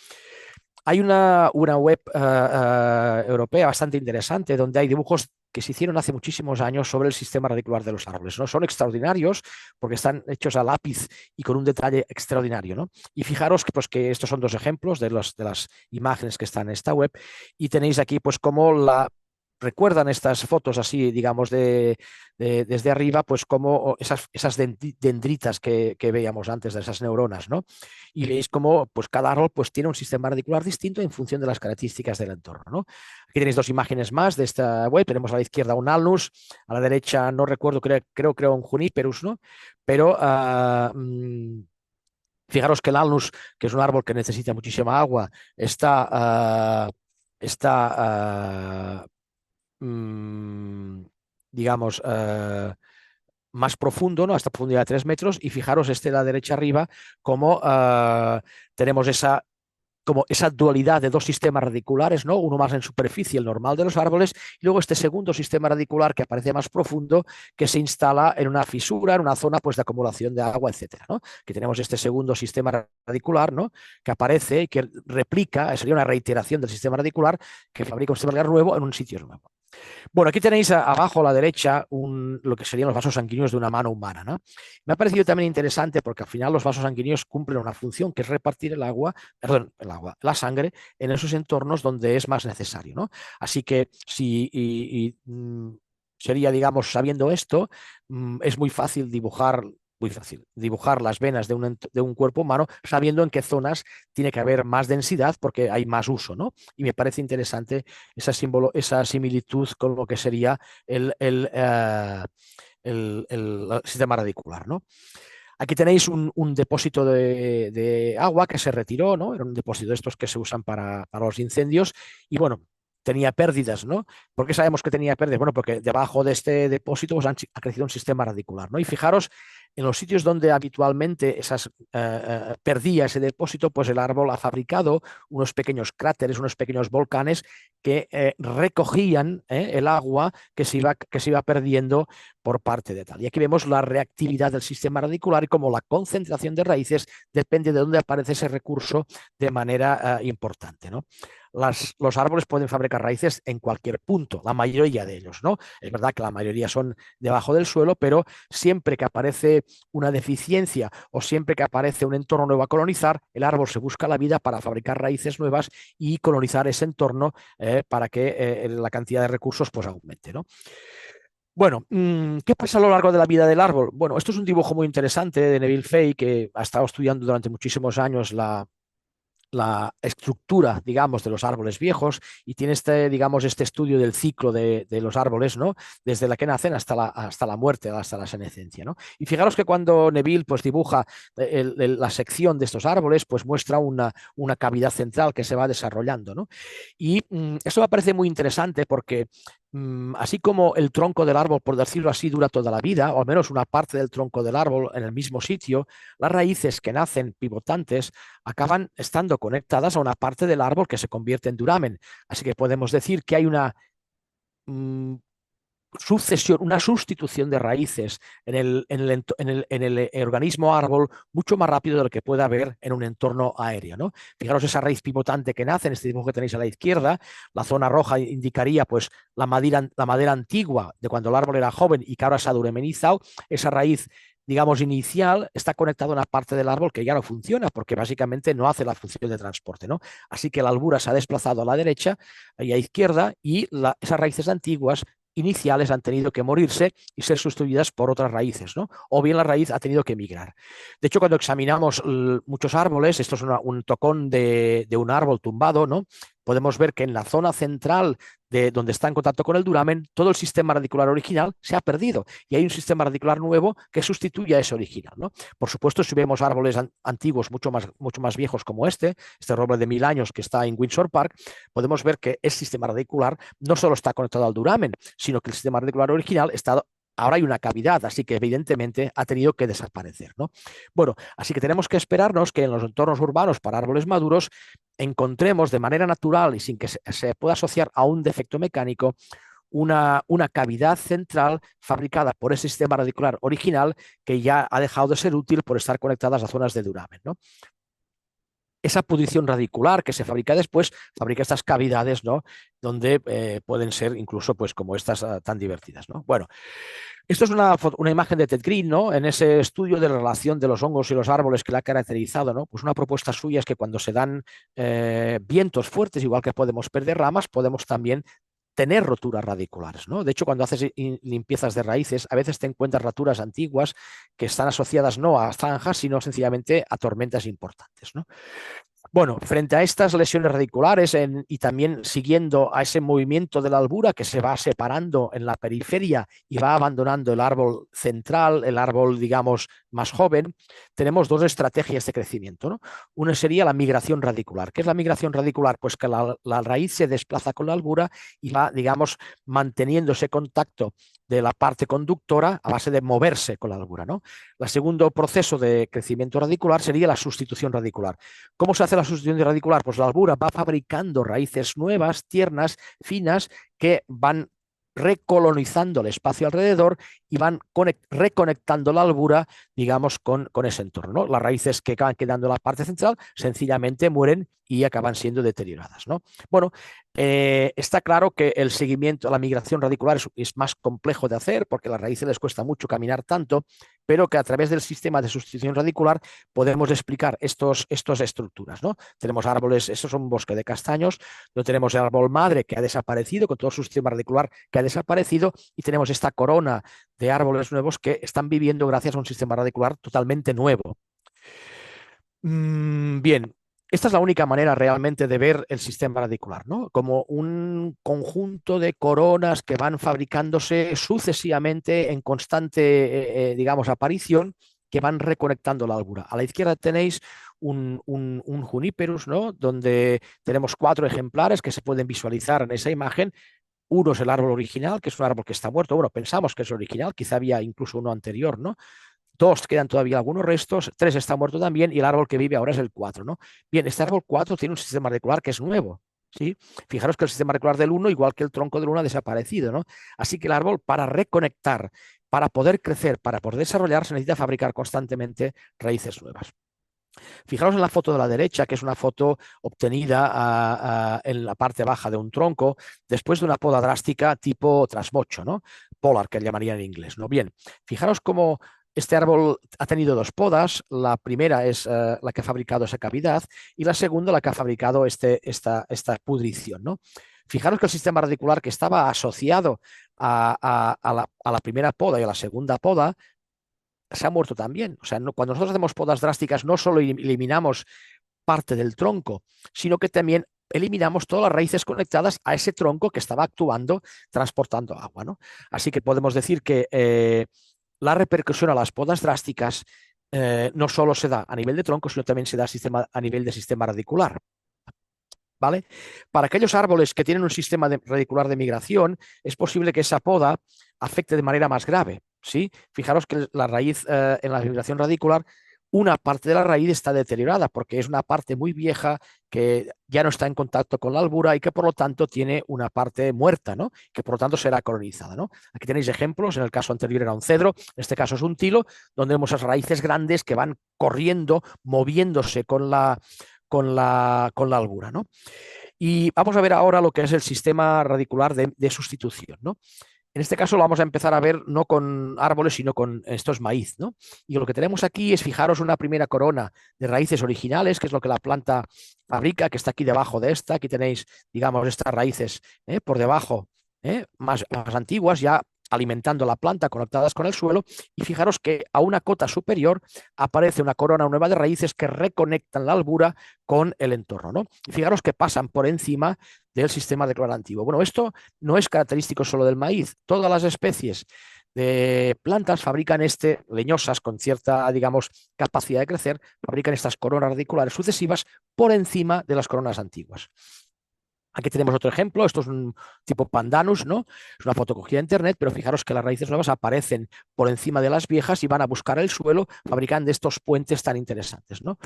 A: Hay una web europea bastante interesante donde hay dibujos que se hicieron hace muchísimos años sobre el sistema radicular de los árboles, ¿no? Son extraordinarios porque están hechos a lápiz y con un detalle extraordinario, ¿no? Y fijaros que estos son dos ejemplos de las imágenes que están en esta web, y tenéis aquí pues cómo recuerdan estas fotos así, digamos, desde arriba, pues como esas dendritas que veíamos antes de esas neuronas, ¿no? Y veis cómo pues, cada árbol pues, tiene un sistema radicular distinto en función de las características del entorno, ¿no? Aquí tenéis dos imágenes más de esta web. Tenemos a la izquierda un alnus, a la derecha no recuerdo, creo un juniperus, ¿no? Pero fijaros que el alnus, que es un árbol que necesita muchísima agua, está digamos, más profundo, ¿no? Hasta profundidad de 3 metros, y fijaros este de la derecha arriba, como tenemos como esa dualidad de dos sistemas radiculares, ¿no? Uno más en superficie, el normal de los árboles, y luego este segundo sistema radicular que aparece más profundo, que se instala en una fisura, en una zona pues, de acumulación de agua, etcétera, ¿no? Que tenemos este segundo sistema radicular, ¿no? Que aparece y que replica, sería una reiteración del sistema radicular que fabrica un sistema radicular nuevo en un sitio nuevo. Bueno, aquí tenéis abajo a la derecha lo que serían los vasos sanguíneos de una mano humana, ¿no? Me ha parecido también interesante porque al final los vasos sanguíneos cumplen una función que es repartir la sangre en esos entornos donde es más necesario, ¿no? Así que si sería, digamos, sabiendo esto, es muy fácil dibujar las venas de un cuerpo humano sabiendo en qué zonas tiene que haber más densidad porque hay más uso, ¿no? Y me parece interesante esa similitud con lo que sería el sistema radicular, ¿no? Aquí tenéis un depósito de agua que se retiró, ¿no? Era un depósito de estos que se usan para los incendios y bueno, tenía pérdidas, ¿no? ¿Por qué sabemos que tenía pérdidas? Bueno, porque debajo de este depósito pues, ha crecido un sistema radicular, ¿no? Y fijaros, en los sitios donde habitualmente perdía ese depósito, pues el árbol ha fabricado unos pequeños cráteres, unos pequeños volcanes que recogían el agua que se iba perdiendo por parte de tal. Y aquí vemos la reactividad del sistema radicular y cómo la concentración de raíces depende de dónde aparece ese recurso de manera importante, ¿no? Los árboles pueden fabricar raíces en cualquier punto, la mayoría de ellos, ¿no? Es verdad que la mayoría son debajo del suelo, pero siempre que aparece una deficiencia o siempre que aparece un entorno nuevo a colonizar, el árbol se busca la vida para fabricar raíces nuevas y colonizar ese entorno para que la cantidad de recursos pues aumente, ¿no? Bueno, ¿qué pasa a lo largo de la vida del árbol? Bueno, esto es un dibujo muy interesante de Neville Fay, que ha estado estudiando durante muchísimos años la estructura, digamos, de los árboles viejos y tiene digamos, este estudio del ciclo de los árboles, ¿no? Desde la que nacen hasta la muerte, hasta la senescencia, ¿no? Y fijaros que cuando Neville pues, dibuja la sección de estos árboles, pues muestra una cavidad central que se va desarrollando, ¿no? Y eso me parece muy interesante porque así como el tronco del árbol, por decirlo así, dura toda la vida, o al menos una parte del tronco del árbol en el mismo sitio, las raíces que nacen pivotantes acaban estando conectadas a una parte del árbol que se convierte en duramen. Así que podemos decir que hay una mm, sucesión, una sustitución de raíces en el organismo árbol mucho más rápido de lo que pueda haber en un entorno aéreo, ¿no? Fijaros esa raíz pivotante que nace en este dibujo que tenéis a la izquierda, la zona roja indicaría pues la madera antigua de cuando el árbol era joven y que ahora se ha duramenizado, esa raíz digamos, inicial, está conectado a una parte del árbol que ya no funciona, porque básicamente no hace la función de transporte, ¿no? Así que la albura se ha desplazado a la derecha y a izquierda y esas raíces antiguas iniciales han tenido que morirse y ser sustituidas por otras raíces, ¿no? O bien la raíz ha tenido que migrar. De hecho, cuando examinamos muchos árboles, esto es un tocón de un árbol tumbado, ¿no? Podemos ver que en la zona central de donde está en contacto con el duramen, todo el sistema radicular original se ha perdido y hay un sistema radicular nuevo que sustituye a ese original, ¿no? Por supuesto, si vemos árboles antiguos mucho más viejos como este roble de 1000 años que está en Windsor Park, podemos ver que el sistema radicular no solo está conectado al duramen, sino que el sistema radicular original está ahora hay una cavidad, así que evidentemente ha tenido que desaparecer, ¿no? Bueno, así que tenemos que esperarnos que en los entornos urbanos para árboles maduros encontremos de manera natural y sin que se pueda asociar a un defecto mecánico una cavidad central fabricada por ese sistema radicular original que ya ha dejado de ser útil por estar conectadas a zonas de duramen, ¿no? Esa pudrición radicular que se fabrica después, fabrica estas cavidades, ¿no? Donde pueden ser incluso, pues, como estas tan divertidas, ¿no? Bueno, esto es una imagen de Ted Green, ¿no? En ese estudio de la relación de los hongos y los árboles que la ha caracterizado, ¿no? Pues una propuesta suya es que cuando se dan vientos fuertes, igual que podemos perder ramas, podemos también tener roturas radiculares, ¿no? De hecho, cuando haces limpiezas de raíces, a veces te encuentras roturas antiguas que están asociadas no a zanjas, sino sencillamente a tormentas importantes, ¿no? Bueno, frente a estas lesiones radiculares y también siguiendo a ese movimiento de la albura que se va separando en la periferia y va abandonando el árbol central, el árbol, digamos, más joven, tenemos dos estrategias de crecimiento, ¿no? Una sería la migración radicular. ¿Qué es la migración radicular? Pues que la raíz se desplaza con la albura y va, digamos, manteniendo ese contacto de la parte conductora a base de moverse con la albura, ¿no? El segundo proceso de crecimiento radicular sería la sustitución radicular. ¿Cómo se hace la sustitución radicular? Pues la albura va fabricando raíces nuevas, tiernas, finas, que van recolonizando el espacio alrededor y van reconectando la albura, digamos, con ese entorno, ¿no? Las raíces que van quedando en la parte central sencillamente mueren y acaban siendo deterioradas, ¿no? Bueno, está claro que el seguimiento, la migración radicular es más complejo de hacer porque a las raíces les cuesta mucho caminar tanto, pero que a través del sistema de sustitución radicular podemos explicar estas estructuras, ¿no? Tenemos árboles, estos son un bosque de castaños, no tenemos el árbol madre que ha desaparecido, con todo su sistema radicular que ha desaparecido, y tenemos esta corona de árboles nuevos que están viviendo gracias a un sistema radicular totalmente nuevo. Bien, esta es la única manera realmente de ver el sistema radicular, ¿no? Como un conjunto de coronas que van fabricándose sucesivamente en constante, digamos, aparición, que van reconectando la albura. A la izquierda tenéis un Juniperus, ¿no? Donde tenemos 4 ejemplares que se pueden visualizar en esa imagen. Uno es el árbol original, que es un árbol que está muerto. Bueno, pensamos que es original, quizá había incluso uno anterior, ¿no? 2 quedan todavía algunos restos, 3 está muerto también y el árbol que vive ahora es el 4, ¿no? Bien, este árbol 4 tiene un sistema radicular que es nuevo, ¿sí? Fijaros que el sistema radicular del 1, igual que el tronco del 1, ha desaparecido, ¿no? Así que el árbol, para reconectar, para poder crecer, para poder desarrollarse, necesita fabricar constantemente raíces nuevas. Fijaros en la foto de la derecha, que es una foto obtenida en la parte baja de un tronco después de una poda drástica tipo trasmocho, ¿no? Polar, que llamarían en inglés, ¿no? Bien, fijaros cómo este árbol ha tenido 2 podas. La primera es la que ha fabricado esa cavidad y la segunda la que ha fabricado esta pudrición, ¿no? Fijaros que el sistema radicular que estaba asociado a la primera poda y a la segunda poda se ha muerto también. O sea, cuando nosotros hacemos podas drásticas, no solo eliminamos parte del tronco, sino que también eliminamos todas las raíces conectadas a ese tronco que estaba actuando, transportando agua, ¿no? Así que podemos decir que la repercusión a las podas drásticas no solo se da a nivel de tronco, sino también se da a nivel de sistema radicular. ¿Vale? Para aquellos árboles que tienen un sistema radicular de migración, es posible que esa poda afecte de manera más grave. ¿Sí? Fijaros que la raíz en la migración radicular, una parte de la raíz está deteriorada porque es una parte muy vieja que ya no está en contacto con la albura y que por lo tanto tiene una parte muerta, ¿no? Que por lo tanto será colonizada, ¿no? Aquí tenéis ejemplos, en el caso anterior era un cedro, en este caso es un tilo, donde vemos esas raíces grandes que van corriendo, moviéndose con la albura, ¿no? Y vamos a ver ahora lo que es el sistema radicular de sustitución, ¿no? En este caso lo vamos a empezar a ver no con árboles, sino con estos maíz, ¿no? Y lo que tenemos aquí es, fijaros, una primera corona de raíces originales, que es lo que la planta fabrica, que está aquí debajo de esta. Aquí tenéis, digamos, estas raíces por debajo, más antiguas, ya alimentando la planta, conectadas con el suelo, y fijaros que a una cota superior aparece una corona nueva de raíces que reconectan la albura con el entorno, ¿no? Y fijaros que pasan por encima del sistema radicular antiguo. Bueno, esto no es característico solo del maíz. Todas las especies de plantas fabrican leñosas con cierta, digamos, capacidad de crecer, fabrican estas coronas radiculares sucesivas por encima de las coronas antiguas. Aquí tenemos otro ejemplo, esto es un tipo pandanus, ¿no? Es una foto cogida de internet, pero fijaros que las raíces nuevas aparecen por encima de las viejas y van a buscar el suelo, fabricando estos puentes tan interesantes, ¿no?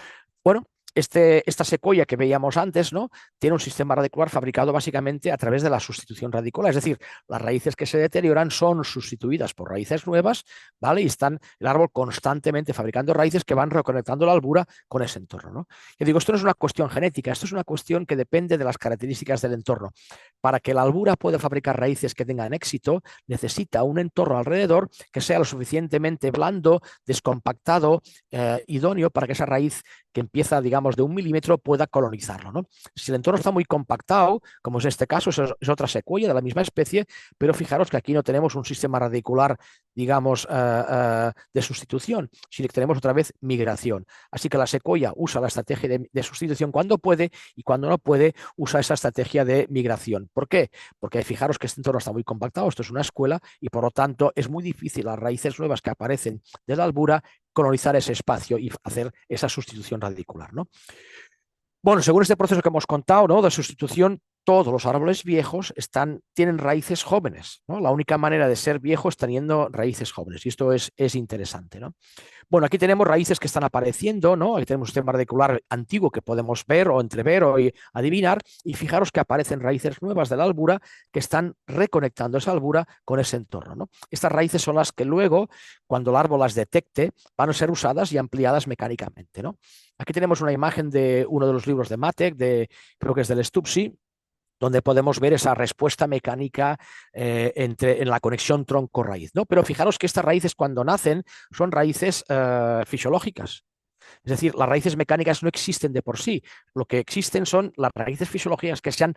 A: Bueno, esta secuoya que veíamos antes, ¿no? Tiene un sistema radicular fabricado básicamente a través de la sustitución radicular, es decir, las raíces que se deterioran son sustituidas por raíces nuevas, ¿vale? Y están el árbol constantemente fabricando raíces que van reconectando la albura con ese entorno, ¿no? Yo digo, esto no es una cuestión genética, esto es una cuestión que depende de las características del entorno. Para que la albura pueda fabricar raíces que tengan éxito, necesita un entorno alrededor que sea lo suficientemente blando, descompactado, idóneo para que esa raíz que empieza, digamos, de 1 milímetro pueda colonizarlo, ¿no? Si el entorno está muy compactado, como es este caso, es otra secuoya de la misma especie, pero fijaros que aquí no tenemos un sistema radicular, digamos, de sustitución, sino que tenemos otra vez migración. Así que la secuoya usa la estrategia de sustitución cuando puede y cuando no puede usa esa estrategia de migración. ¿Por qué? Porque fijaros que este entorno está muy compactado, esto es una escuela y por lo tanto es muy difícil las raíces nuevas que aparecen de la albura colonizar ese espacio y hacer esa sustitución radicular, ¿no? Bueno, según este proceso que hemos contado, ¿no? De sustitución, todos los árboles viejos tienen raíces jóvenes, ¿no? La única manera de ser viejo es teniendo raíces jóvenes, y esto es interesante, ¿no? Bueno, aquí tenemos raíces que están apareciendo, ¿no? Aquí tenemos un sistema radicular antiguo que podemos ver o entrever o adivinar, y fijaros que aparecen raíces nuevas de la albura que están reconectando esa albura con ese entorno, ¿no? Estas raíces son las que luego, cuando el árbol las detecte, van a ser usadas y ampliadas mecánicamente, ¿no? Aquí tenemos una imagen de uno de los libros de Matek, creo que es del Stupsy, donde podemos ver esa respuesta mecánica en la conexión tronco-raíz, ¿no? Pero fijaros que estas raíces cuando nacen son raíces fisiológicas. Es decir, las raíces mecánicas no existen de por sí. Lo que existen son las raíces fisiológicas que se han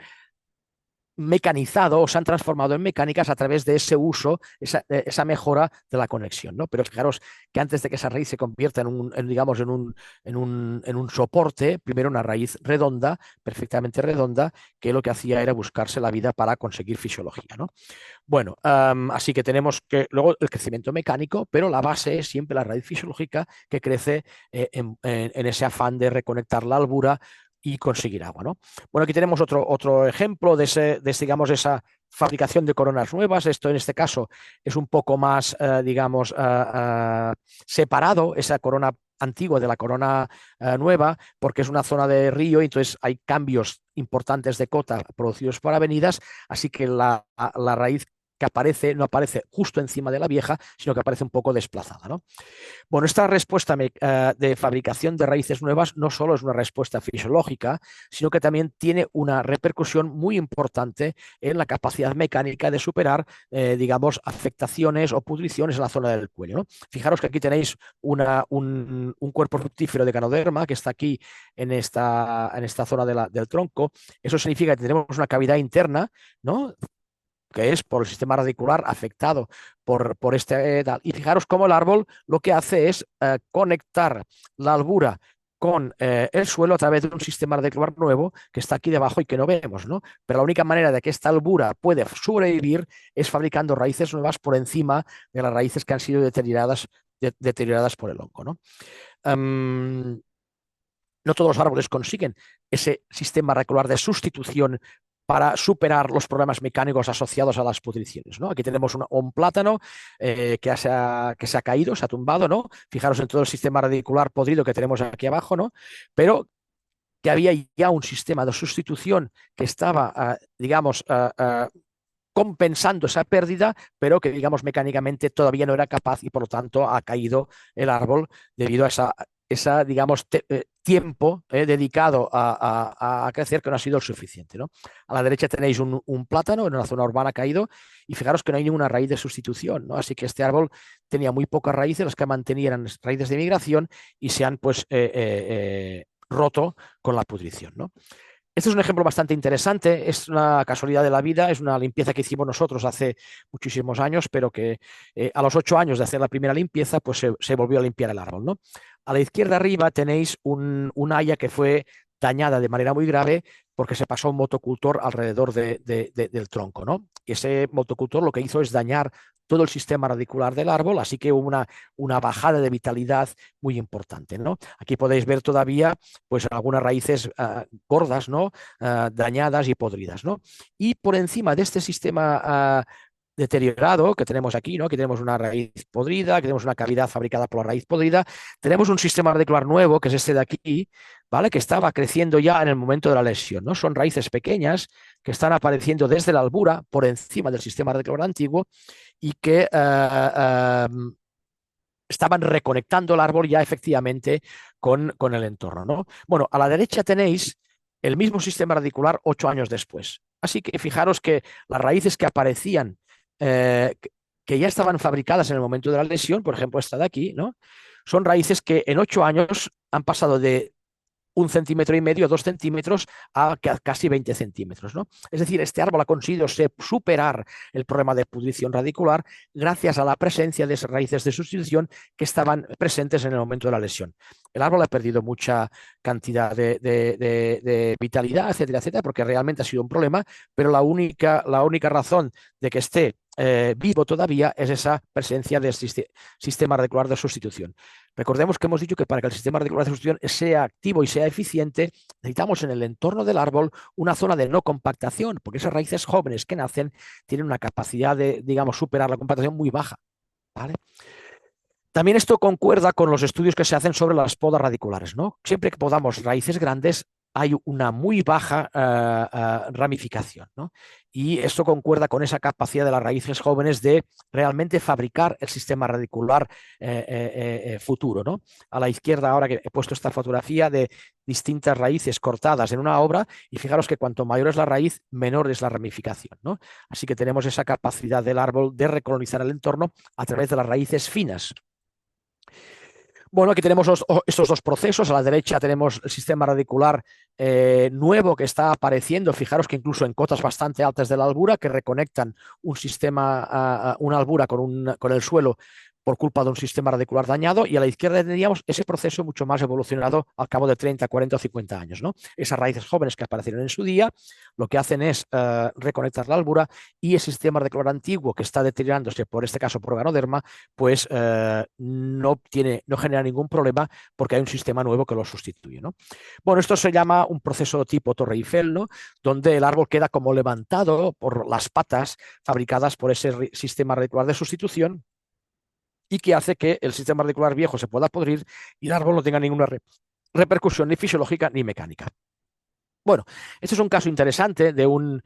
A: mecanizado o se han transformado en mecánicas a través de ese uso, esa mejora de la conexión, ¿no? Pero fijaros que antes de que esa raíz se convierta digamos, en un soporte, primero una raíz redonda, perfectamente redonda, que lo que hacía era buscarse la vida para conseguir fisiología, ¿no? Bueno, así que tenemos que luego el crecimiento mecánico, pero la base es siempre la raíz fisiológica que crece en ese afán de reconectar la albura y conseguir agua, ¿no? Bueno, aquí tenemos otro ejemplo digamos, esa fabricación de coronas nuevas. Esto en este caso es un poco más, digamos, separado, esa corona antigua de la corona nueva, porque es una zona de río y entonces hay cambios importantes de cota producidos por avenidas, así que la raíz que aparece no aparece justo encima de la vieja, sino que aparece un poco desplazada, ¿no? Bueno, esta respuesta de fabricación de raíces nuevas no solo es una respuesta fisiológica, sino que también tiene una repercusión muy importante en la capacidad mecánica de superar, digamos, afectaciones o pudriciones en la zona del cuello, ¿no? Fijaros que aquí tenéis un cuerpo fructífero de Ganoderma que está aquí en esta zona del tronco. Eso significa que tenemos una cavidad interna, ¿no? Que es por el sistema radicular afectado por este tal. Y fijaros cómo el árbol lo que hace es conectar la albura con el suelo a través de un sistema radicular nuevo que está aquí debajo y que no vemos, ¿no? Pero la única manera de que esta albura puede sobrevivir es fabricando raíces nuevas por encima de las raíces que han sido deterioradas por el hongo, ¿no? No todos los árboles consiguen ese sistema radicular de sustitución para superar los problemas mecánicos asociados a las pudriciones, ¿no? Aquí tenemos un plátano que se ha caído, se ha tumbado, ¿no? Fijaros en todo el sistema radicular podrido que tenemos aquí abajo, ¿no? Pero que había ya un sistema de sustitución que estaba, digamos, compensando esa pérdida, pero que, digamos, mecánicamente todavía no era capaz y por lo tanto ha caído el árbol debido a digamos, tiempo dedicado a crecer que no ha sido el suficiente, ¿no? A la derecha tenéis un plátano en una zona urbana caído y fijaros que no hay ninguna raíz de sustitución, ¿no? Así que este árbol tenía muy pocas raíces, las que mantenían raíces de migración y se han pues roto con la pudrición, ¿no? Este es un ejemplo bastante interesante, es una casualidad de la vida, es una limpieza que hicimos nosotros hace muchísimos años, pero que a los 8 años de hacer la primera limpieza, pues se volvió a limpiar el árbol, ¿no? A la izquierda arriba tenéis una haya que fue dañada de manera muy grave porque se pasó un motocultor alrededor del tronco, ¿no? Y ese motocultor lo que hizo es dañar todo el sistema radicular del árbol, así que hubo una bajada de vitalidad muy importante, ¿no? Aquí podéis ver todavía pues algunas raíces gordas, ¿no? Dañadas y podridas, ¿no? Y por encima de este sistema deteriorado que tenemos aquí, ¿no? Que tenemos una raíz podrida, que tenemos una cavidad fabricada por la raíz podrida, tenemos un sistema radicular nuevo, que es este de aquí, ¿vale? Que estaba creciendo ya en el momento de la lesión, ¿no? Son raíces pequeñas que están apareciendo desde la albura por encima del sistema radicular antiguo y que estaban reconectando el árbol ya efectivamente con el entorno, ¿no? Bueno, a la derecha tenéis el mismo sistema radicular 8 años después. Así que fijaros que las raíces que aparecían, que ya estaban fabricadas en el momento de la lesión, por ejemplo esta de aquí, ¿no? Son raíces que en 8 años han pasado de 1,5 centímetros, 2 centímetros, a casi 20 centímetros, ¿no? Es decir, este árbol ha conseguido superar el problema de pudrición radicular gracias a la presencia de esas raíces de sustitución que estaban presentes en el momento de la lesión. el árbol ha perdido mucha cantidad de vitalidad, etcétera, etcétera, porque realmente ha sido un problema, pero la única razón de que esté vivo todavía es esa presencia del sistema radicular de sustitución. Recordemos que hemos dicho que para que el sistema radicular de sustitución sea activo y sea eficiente, necesitamos en el entorno del árbol una zona de no compactación, porque esas raíces jóvenes que nacen tienen una capacidad de, digamos, superar la compactación muy baja, ¿vale? También esto concuerda con los estudios que se hacen sobre las podas radiculares, ¿no? Siempre que podamos raíces grandes, hay una muy baja ramificación, ¿no? Y esto concuerda con esa capacidad de las raíces jóvenes de realmente fabricar el sistema radicular futuro, ¿no? A la izquierda, ahora que he puesto esta fotografía de distintas raíces cortadas en una obra, y fijaros que cuanto mayor es la raíz, menor es la ramificación, ¿no? Así que tenemos esa capacidad del árbol de recolonizar el entorno a través de las raíces finas. Bueno, aquí tenemos estos dos procesos. A la derecha tenemos el sistema radicular nuevo que está apareciendo. Fijaros que incluso en cotas bastante altas de la albura que reconectan un sistema, una albura con el suelo por culpa de un sistema radicular dañado, y a la izquierda teníamos ese proceso mucho más evolucionado al cabo de 30, 40 o 50 años, ¿no? Esas raíces jóvenes que aparecieron en su día lo que hacen es reconectar la albura, y el sistema radicular antiguo que está deteriorándose, por este caso por ganoderma, pues no genera ningún problema porque hay un sistema nuevo que lo sustituye, ¿no? Bueno, esto se llama un proceso tipo Torre Eiffel, ¿no? Donde el árbol queda como levantado por las patas fabricadas por ese sistema radicular de sustitución, y que hace que el sistema radicular viejo se pueda podrir y el árbol no tenga ninguna repercusión ni fisiológica ni mecánica. Bueno, este es un caso interesante de un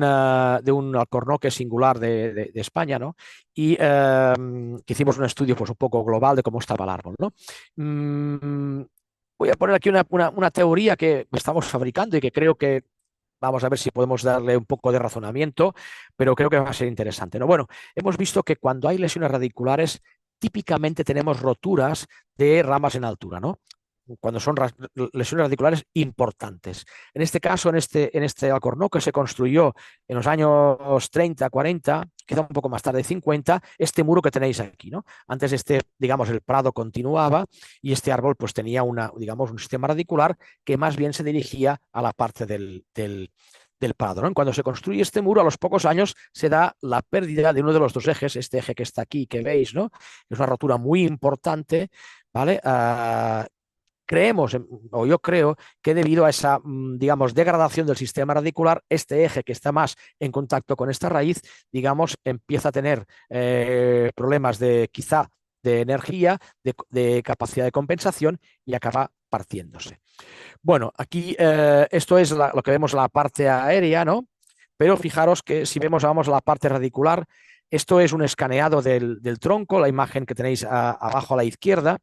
A: alcornoque singular de España, ¿no? Y que hicimos un estudio pues, un poco global de cómo estaba el árbol, ¿no? Voy a poner aquí una teoría que estamos fabricando y que creo que vamos a ver si podemos darle un poco de razonamiento, pero creo que va a ser interesante, ¿no? Bueno, hemos visto que cuando hay lesiones radiculares, típicamente tenemos roturas de ramas en altura, ¿no? Cuando son lesiones radiculares importantes. En este caso, en este alcornoque que se construyó en los años 30, 40, quizá un poco más tarde, 50, este muro que tenéis aquí, ¿no? Antes digamos, el prado continuaba y este árbol pues tenía digamos, un sistema radicular que más bien se dirigía a la parte del prado, ¿no? Cuando se construye este muro, a los pocos años se da la pérdida de uno de los dos ejes, este eje que está aquí, que veis, ¿no? Es una rotura muy importante, ¿vale? Creemos, o yo creo, que debido a esa, digamos, degradación del sistema radicular, este eje que está más en contacto con esta raíz, digamos, empieza a tener problemas quizá de energía, de capacidad de compensación, y acaba partiéndose. Bueno, aquí esto es lo que vemos en la parte aérea, ¿no? Pero fijaros que si vamos a la parte radicular, esto es un escaneado del tronco, la imagen que tenéis abajo a la izquierda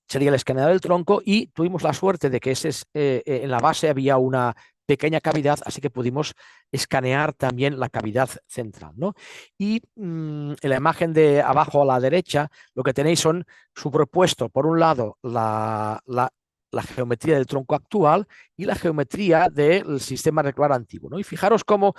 A: sería el escaneado del tronco, y tuvimos la suerte de que en la base había una pequeña cavidad, así que pudimos escanear también la cavidad central, ¿no? Y en la imagen de abajo a la derecha lo que tenéis son superpuesto, por un lado, la geometría del tronco actual y la geometría del sistema radicular antiguo, ¿no? Y fijaros cómo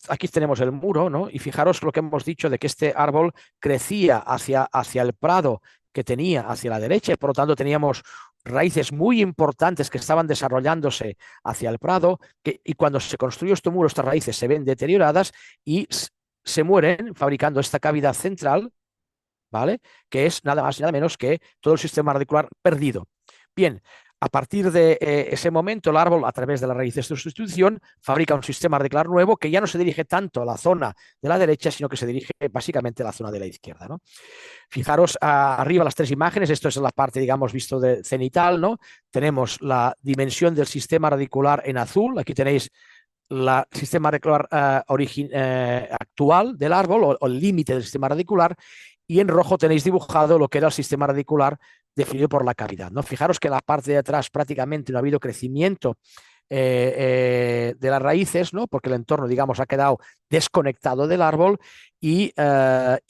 A: aquí tenemos el muro, ¿no? Y fijaros lo que hemos dicho de que este árbol crecía hacia el prado que tenía hacia la derecha, y por lo tanto teníamos raíces muy importantes que estaban desarrollándose hacia el prado, y cuando se construyó este muro, estas raíces se ven deterioradas y se mueren fabricando esta cavidad central, ¿vale? Que es nada más y nada menos que todo el sistema radicular perdido. Bien, a partir de ese momento, el árbol, a través de las raíces de sustitución, fabrica un sistema radicular nuevo que ya no se dirige tanto a la zona de la derecha, sino que se dirige básicamente a la zona de la izquierda, ¿no? Fijaros arriba las tres imágenes, esto es la parte, digamos, visto de cenital, ¿no? Tenemos la dimensión del sistema radicular en azul, aquí tenéis el sistema radicular actual del árbol, o el límite del sistema radicular, y en rojo tenéis dibujado lo que era el sistema radicular definido por la cavidad, ¿no? Fijaros que en la parte de atrás prácticamente no ha habido crecimiento de las raíces, ¿no? Porque el entorno, digamos, ha quedado desconectado del árbol, y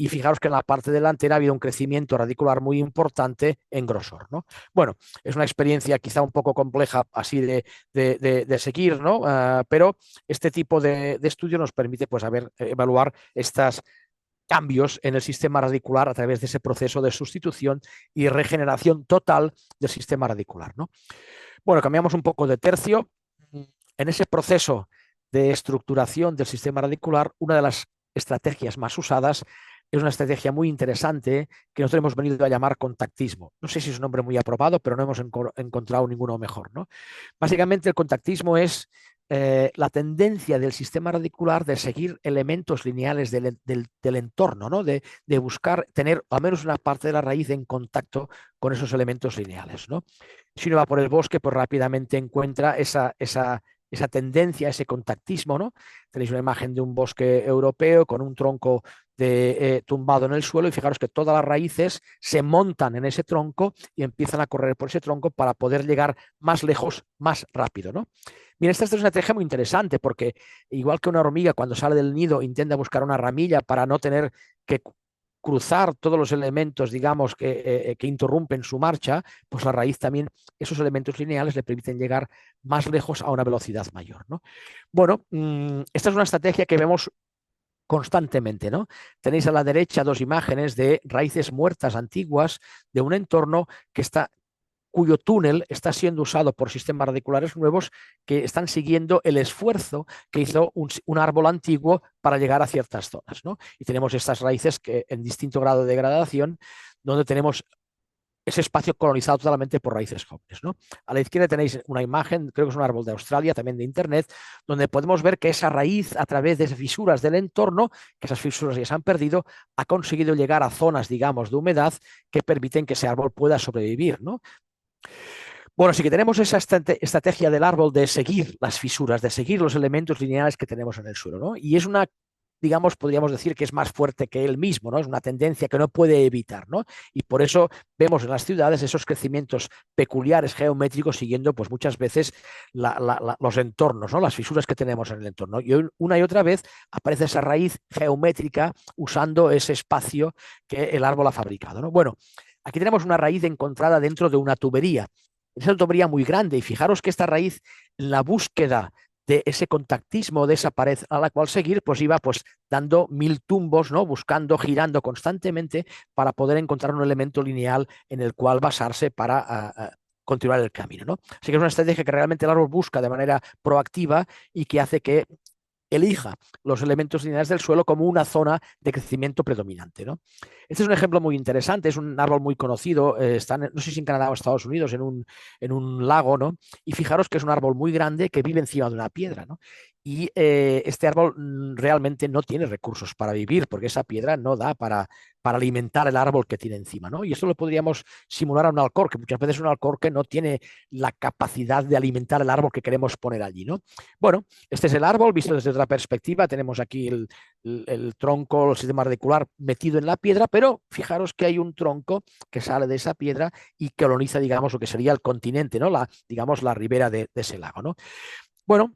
A: fijaros que en la parte delantera ha habido un crecimiento radicular muy importante en grosor, ¿no? Bueno, es una experiencia quizá un poco compleja así de seguir, ¿no? Pero este tipo de estudio nos permite pues, evaluar estas cambios en el sistema radicular a través de ese proceso de sustitución y regeneración total del sistema radicular, ¿no? Bueno, cambiamos un poco de tercio. En ese proceso de estructuración del sistema radicular, una de las estrategias más usadas es una estrategia muy interesante que nosotros hemos venido a llamar contactismo. No sé si es un nombre muy aprobado, pero no hemos encontrado ninguno mejor, ¿no? Básicamente el contactismo es la tendencia del sistema radicular de seguir elementos lineales del entorno, ¿no? De buscar tener al menos una parte de la raíz en contacto con esos elementos lineales, ¿no? Si uno va por el bosque, pues rápidamente encuentra esa tendencia, ese contactismo, ¿no? Tenéis una imagen de un bosque europeo con un tronco tumbado en el suelo y fijaros que todas las raíces se montan en ese tronco y empiezan a correr por ese tronco para poder llegar más lejos, más rápido, ¿no? Mira, esta es una estrategia muy interesante porque igual que una hormiga cuando sale del nido intenta buscar una ramilla para no tener que cruzar todos los elementos, digamos, que interrumpen su marcha, pues la raíz también, esos elementos lineales le permiten llegar más lejos a una velocidad mayor, ¿no? Bueno, esta es una estrategia que vemos constantemente, ¿no? Tenéis a la derecha dos imágenes de raíces muertas antiguas de un entorno cuyo túnel está siendo usado por sistemas radiculares nuevos que están siguiendo el esfuerzo que hizo un árbol antiguo para llegar a ciertas zonas, ¿no? Y tenemos estas raíces que en distinto grado de degradación, donde tenemos ese espacio colonizado totalmente por raíces jóvenes, ¿no? A la izquierda tenéis una imagen, creo que es un árbol de Australia, también de Internet, donde podemos ver que esa raíz, a través de esas fisuras del entorno, que esas fisuras ya se han perdido, ha conseguido llegar a zonas, digamos, de humedad que permiten que ese árbol pueda sobrevivir, ¿no? Bueno, sí que tenemos esa estrategia del árbol de seguir las fisuras, de seguir los elementos lineales que tenemos en el suelo, ¿no? Y es una, digamos, podríamos decir que es más fuerte que él mismo, ¿no? Es una tendencia que no puede evitar, ¿no? Y por eso vemos en las ciudades esos crecimientos peculiares geométricos siguiendo, pues muchas veces los entornos, ¿no? Las fisuras que tenemos en el entorno. Y una y otra vez aparece esa raíz geométrica usando ese espacio que el árbol ha fabricado, ¿no? Bueno, aquí tenemos una raíz encontrada dentro de una tubería. Es una tubería muy grande y fijaros que esta raíz, en la búsqueda de ese contactismo, de esa pared a la cual seguir, pues iba pues dando mil tumbos, ¿no? Buscando, girando constantemente para poder encontrar un elemento lineal en el cual basarse para continuar el camino, ¿no? Así que es una estrategia que realmente el árbol busca de manera proactiva y que hace que elija los elementos lineales del suelo como una zona de crecimiento predominante, ¿no? Este es un ejemplo muy interesante, es un árbol muy conocido, no sé si en Canadá o Estados Unidos, en un lago, ¿no? Y fijaros que es un árbol muy grande que vive encima de una piedra, ¿no? Y este árbol realmente no tiene recursos para vivir porque esa piedra no da para alimentar el árbol que tiene encima, ¿no? Y esto lo podríamos simular a un alcorque. Muchas veces un alcorque no tiene la capacidad de alimentar el árbol que queremos poner allí, ¿no? Bueno, este es el árbol visto desde otra perspectiva. Tenemos aquí el tronco, el sistema radicular metido en la piedra, pero fijaros que hay un tronco que sale de esa piedra y coloniza, digamos, lo que sería el continente, ¿no? Digamos, la ribera de ese lago, ¿no? Bueno,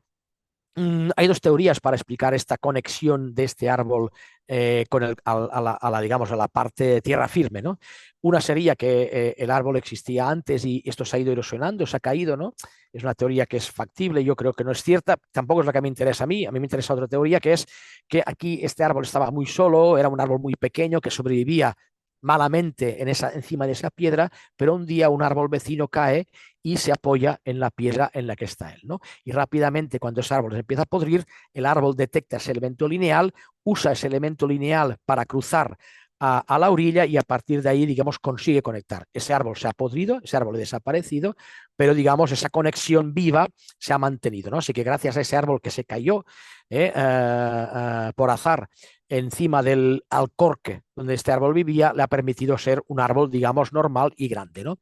A: hay dos teorías para explicar esta conexión de este árbol digamos, a la parte de tierra firme, ¿no? Una sería que el árbol existía antes y esto se ha ido erosionando, se ha caído, ¿no? Es una teoría que es factible, yo creo que no es cierta, tampoco es la que me interesa a mí me interesa otra teoría que es que aquí este árbol estaba muy solo, era un árbol muy pequeño que sobrevivía malamente encima de esa piedra, pero un día un árbol vecino cae y se apoya en la piedra en la que está él, ¿no? Y rápidamente cuando ese árbol se empieza a podrir, el árbol detecta ese elemento lineal, usa ese elemento lineal para cruzar a la orilla y a partir de ahí, digamos, consigue conectar. Ese árbol se ha podrido, ese árbol ha desaparecido, pero digamos, esa conexión viva se ha mantenido, ¿no? Así que gracias a ese árbol que se cayó por azar encima del alcorque donde este árbol vivía, le ha permitido ser un árbol, digamos, normal y grande, ¿no?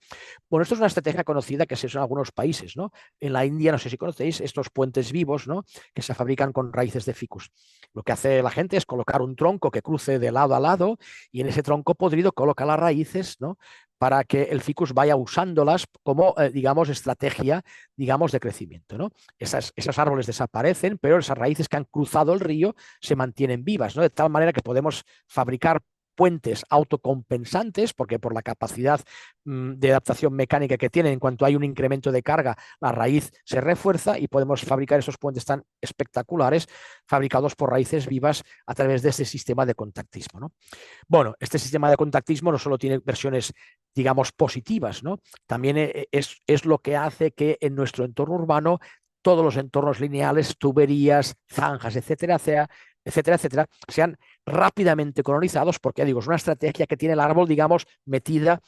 A: Bueno, esto es una estrategia conocida que se usa en algunos países, ¿no? En la India, no sé si conocéis, estos puentes vivos, ¿no? Que se fabrican con raíces de ficus. Lo que hace la gente es colocar un tronco que cruce de lado a lado y en ese tronco podrido coloca las raíces, ¿no? Para que el ficus vaya usándolas como, digamos, estrategia, digamos, de crecimiento, ¿no? Esos árboles desaparecen, pero esas raíces que han cruzado el río se mantienen vivas, ¿no? De tal manera que podemos fabricar puentes autocompensantes, porque por la capacidad de adaptación mecánica que tienen, en cuanto hay un incremento de carga, la raíz se refuerza y podemos fabricar esos puentes tan espectaculares fabricados por raíces vivas a través de este sistema de contactismo, ¿no? Bueno, este sistema de contactismo no solo tiene versiones, digamos, positivas, ¿no? También es lo que hace que en nuestro entorno urbano todos los entornos lineales, tuberías, zanjas, etcétera, sean rápidamente colonizados, porque digo, es una estrategia que tiene el árbol, digamos, metida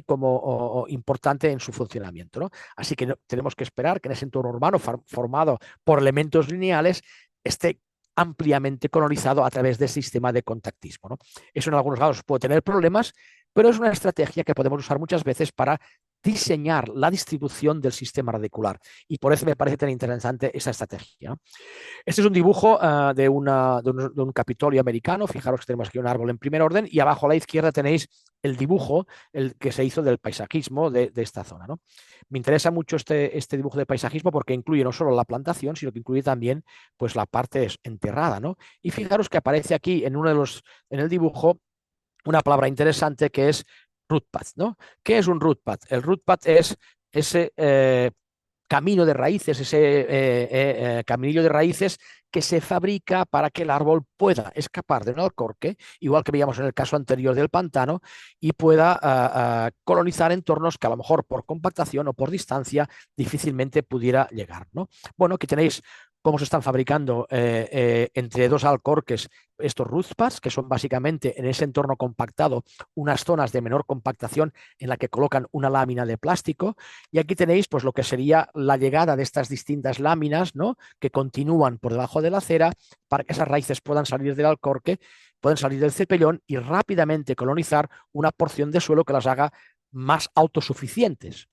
A: como importante en su funcionamiento, ¿no? Así que tenemos que esperar que en ese entorno urbano formado por elementos lineales esté ampliamente colonizado a través del sistema de contactismo, ¿no? Eso en algunos casos puede tener problemas, pero es una estrategia que podemos usar muchas veces para diseñar la distribución del sistema radicular. Y por eso me parece tan interesante esa estrategia, ¿no? Este es un dibujo de un Capitolio americano. Fijaros que tenemos aquí un árbol en primer orden y abajo a la izquierda tenéis el dibujo que se hizo del paisajismo de esta zona, ¿no? Me interesa mucho este dibujo de paisajismo porque incluye no solo la plantación, sino que incluye también pues, la parte enterrada, ¿no? Y fijaros que aparece aquí en el dibujo una palabra interesante que es root path, ¿no? ¿Qué es un root path? El root path es ese camino de raíces, ese caminillo de raíces que se fabrica para que el árbol pueda escapar de un alcorque, igual que veíamos en el caso anterior del pantano, y pueda colonizar entornos que a lo mejor por compactación o por distancia difícilmente pudiera llegar, ¿no? Bueno, aquí tenéis cómo se están fabricando entre dos alcorques estos root paths, que son básicamente en ese entorno compactado unas zonas de menor compactación en la que colocan una lámina de plástico, y aquí tenéis pues lo que sería la llegada de estas distintas láminas, ¿no?, que continúan por debajo de la acera para que esas raíces puedan salir del alcorque, puedan salir del cepellón y rápidamente colonizar una porción de suelo que las haga más autosuficientes.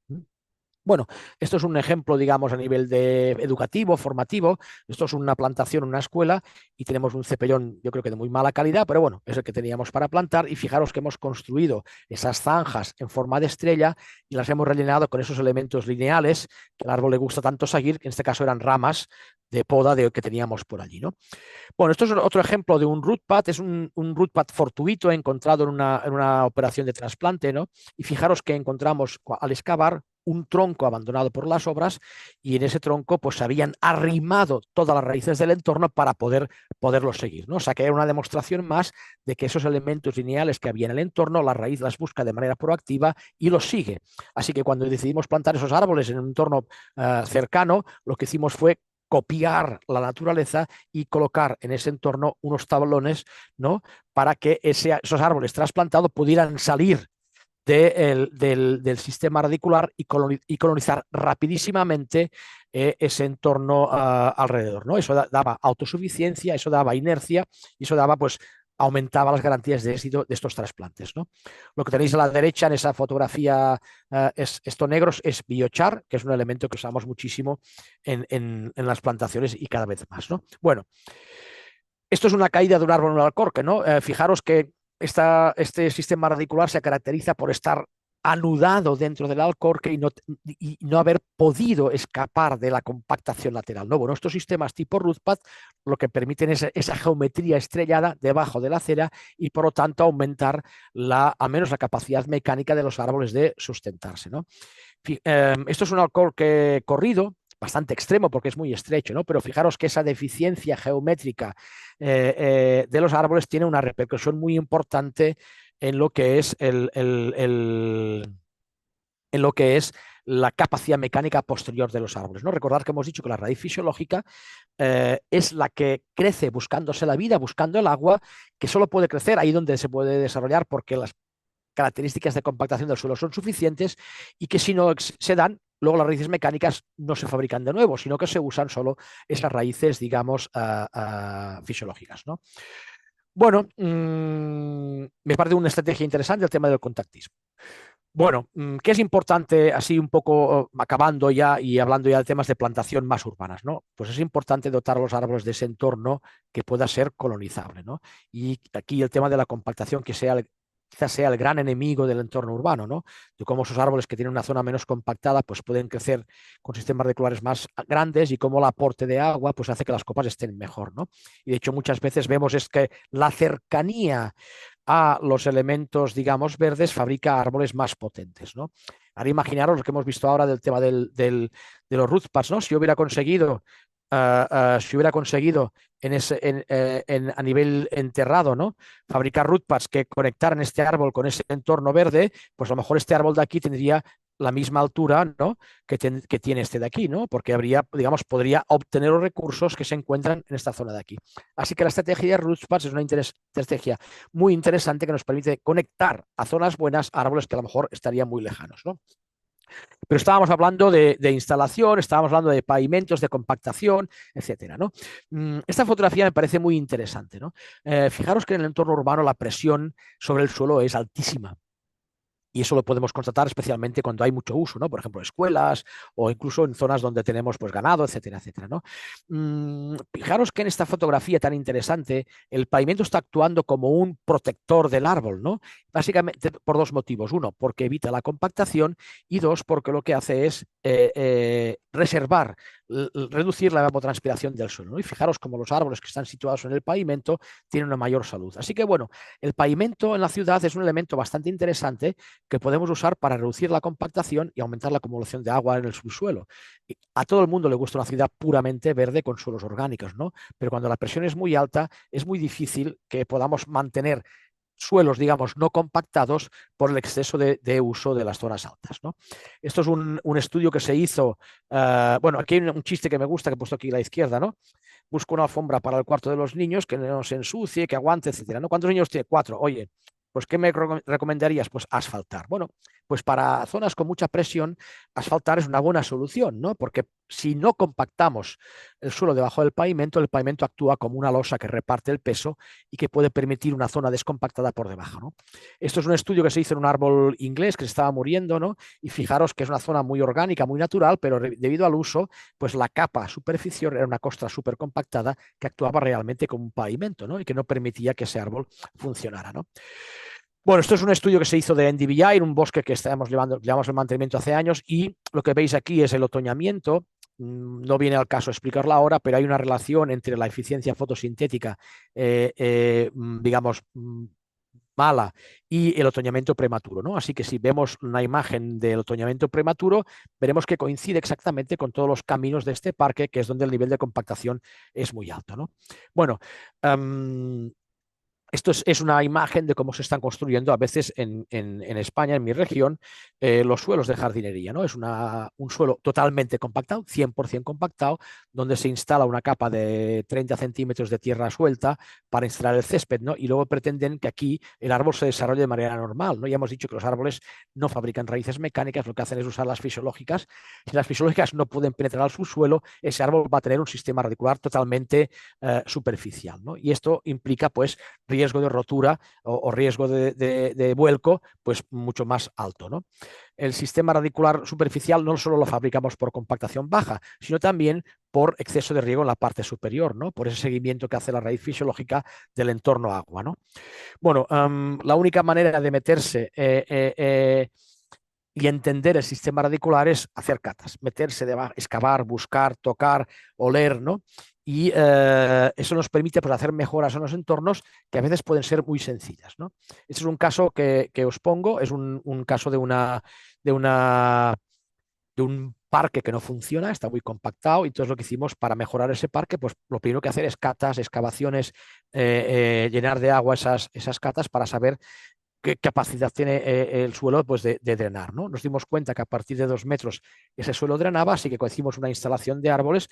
A: Bueno, esto es un ejemplo, digamos, a nivel de educativo, formativo. Esto es una plantación, una escuela, y tenemos un cepellón, yo creo que de muy mala calidad, pero bueno, es el que teníamos para plantar. Y fijaros que hemos construido esas zanjas en forma de estrella y las hemos rellenado con esos elementos lineales que al árbol le gusta tanto seguir, que en este caso eran ramas de poda que teníamos por allí, ¿no? Bueno, esto es otro ejemplo de un root pad, es un root pad fortuito encontrado en una operación de trasplante, ¿no? Y fijaros que encontramos al excavar un tronco abandonado por las obras, y en ese tronco pues se habían arrimado todas las raíces del entorno para poderlo seguir, ¿no? O sea que era una demostración más de que esos elementos lineales que había en el entorno, la raíz las busca de manera proactiva y los sigue. Así que cuando decidimos plantar esos árboles en un entorno cercano, lo que hicimos fue copiar la naturaleza y colocar en ese entorno unos tablones, ¿no?, para que esos árboles trasplantados pudieran salir del sistema radicular y colonizar rapidísimamente ese entorno alrededor, ¿no? Eso daba autosuficiencia, eso daba inercia y eso daba, pues, aumentaba las garantías de éxito de estos trasplantes, ¿no? Lo que tenéis a la derecha en esa fotografía, esto negros, es biochar, que es un elemento que usamos muchísimo en las plantaciones y cada vez más, ¿no? Bueno, esto es una caída de un árbol en un alcorque, ¿no? Fijaros que este sistema radicular se caracteriza por estar anudado dentro del alcorque y no haber podido escapar de la compactación lateral, ¿no? Bueno, estos sistemas tipo root pad lo que permiten es esa geometría estrellada debajo de la acera y por lo tanto aumentar al menos la capacidad mecánica de los árboles de sustentarse, ¿no? Esto es un alcorque corrido, bastante extremo porque es muy estrecho, ¿no? Pero fijaros que esa deficiencia geométrica de los árboles tiene una repercusión muy importante en lo que es en lo que es la capacidad mecánica posterior de los árboles, ¿no? Recordad que hemos dicho que la raíz fisiológica es la que crece buscándose la vida, buscando el agua, que solo puede crecer ahí donde se puede desarrollar porque las características de compactación del suelo son suficientes, y que si no se dan, luego las raíces mecánicas no se fabrican de nuevo, sino que se usan solo esas raíces, digamos, fisiológicas, ¿no? Bueno, me parece una estrategia interesante el tema del contactismo. Bueno, ¿qué es importante, así un poco acabando ya y hablando ya de temas de plantación más urbanas, ¿no? Pues es importante dotar a los árboles de ese entorno que pueda ser colonizable, ¿no? Y aquí el tema de la compactación, que quizás sea el gran enemigo del entorno urbano, ¿no? De cómo esos árboles que tienen una zona menos compactada pues pueden crecer con sistemas radiculares más grandes, y cómo el aporte de agua pues hace que las copas estén mejor, ¿no? Y de hecho muchas veces vemos es que la cercanía a los elementos, digamos, verdes, fabrica árboles más potentes, ¿no? Ahora imaginaros lo que hemos visto ahora del tema de los root pads, ¿no? Si yo hubiera conseguido, a nivel enterrado, ¿no? Fabricar root pads que conectaran este árbol con ese entorno verde, pues a lo mejor este árbol de aquí tendría la misma altura, ¿no? que tiene este de aquí, ¿no? Porque habría, digamos, podría obtener los recursos que se encuentran en esta zona de aquí. Así que la estrategia de root pads es una estrategia muy interesante que nos permite conectar a zonas buenas a árboles que a lo mejor estarían muy lejanos, ¿no? Pero estábamos hablando de instalación, estábamos hablando de pavimentos, de compactación, etcétera, ¿no? Esta fotografía me parece muy interesante, ¿no? Fijaros que en el entorno urbano la presión sobre el suelo es altísima. Y eso lo podemos constatar especialmente cuando hay mucho uso, ¿no? Por ejemplo, escuelas o incluso en zonas donde tenemos pues ganado, etcétera, etcétera, ¿no? Fijaros que en esta fotografía tan interesante el pavimento está actuando como un protector del árbol, ¿no? Básicamente por dos motivos. Uno, porque evita la compactación y dos, porque lo que hace es reservar, reducir la evapotranspiración del suelo, ¿no? Y fijaros como los árboles que están situados en el pavimento tienen una mayor salud. Así que bueno, el pavimento en la ciudad es un elemento bastante interesante que podemos usar para reducir la compactación y aumentar la acumulación de agua en el subsuelo. Y a todo el mundo le gusta una ciudad puramente verde con suelos orgánicos, ¿no? Pero cuando la presión es muy alta, es muy difícil que podamos mantener suelos, digamos, no compactados por el exceso de uso de las zonas altas, ¿no? Esto es un estudio que se hizo, bueno, aquí hay un chiste que me gusta, que he puesto aquí a la izquierda, ¿no? Busco una alfombra para el cuarto de los niños que no se ensucie, que aguante, etcétera, ¿no? ¿Cuántos niños tiene? 4. Oye, pues ¿qué me recomendarías? Pues asfaltar. Bueno, pues para zonas con mucha presión, asfaltar es una buena solución, ¿no? Porque si no compactamos el suelo debajo del pavimento, el pavimento actúa como una losa que reparte el peso y que puede permitir una zona descompactada por debajo, ¿no? Esto es un estudio que se hizo en un árbol inglés que se estaba muriendo, ¿no? Y fijaros que es una zona muy orgánica, muy natural, pero debido al uso, pues la capa superficial era una costra súper compactada que actuaba realmente como un pavimento, ¿no? Y que no permitía que ese árbol funcionara, ¿no? Bueno, esto es un estudio que se hizo de NDVI en un bosque que llevamos el mantenimiento hace años y lo que veis aquí es el otoñamiento. No viene al caso explicarla ahora, pero hay una relación entre la eficiencia fotosintética, digamos, mala y el otoñamiento prematuro, ¿no? Así que si vemos una imagen del otoñamiento prematuro, veremos que coincide exactamente con todos los caminos de este parque, que es donde el nivel de compactación es muy alto, ¿no? Bueno, esto es una imagen de cómo se están construyendo a veces en España, en mi región, los suelos de jardinería, ¿no? Es un suelo totalmente compactado, 100% compactado, donde se instala una capa de 30 centímetros de tierra suelta para instalar el césped, ¿no? Y luego pretenden que aquí el árbol se desarrolle de manera normal, ¿no? Ya hemos dicho que los árboles no fabrican raíces mecánicas, lo que hacen es usar las fisiológicas. Si las fisiológicas no pueden penetrar al subsuelo, ese árbol va a tener un sistema radicular totalmente superficial, ¿no? Y esto implica, pues, riesgo de rotura o riesgo de vuelco, pues mucho más alto, ¿no? El sistema radicular superficial no solo lo fabricamos por compactación baja, sino también por exceso de riego en la parte superior, ¿no? Por ese seguimiento que hace la raíz fisiológica del entorno agua, ¿no? Bueno, la única manera de meterse y entender el sistema radicular es hacer catas, meterse debajo, excavar, buscar, tocar, oler, ¿no? Y eso nos permite pues, hacer mejoras en los entornos que a veces pueden ser muy sencillas, ¿no? Este es un caso que os pongo, es un caso de, una, de un parque que no funciona, está muy compactado, y entonces lo que hicimos para mejorar ese parque, pues lo primero que hacer es catas, excavaciones, llenar de agua esas catas para saber qué capacidad tiene el suelo pues, de drenar, ¿no? Nos dimos cuenta que a partir de 2 metros ese suelo drenaba, así que hicimos una instalación de árboles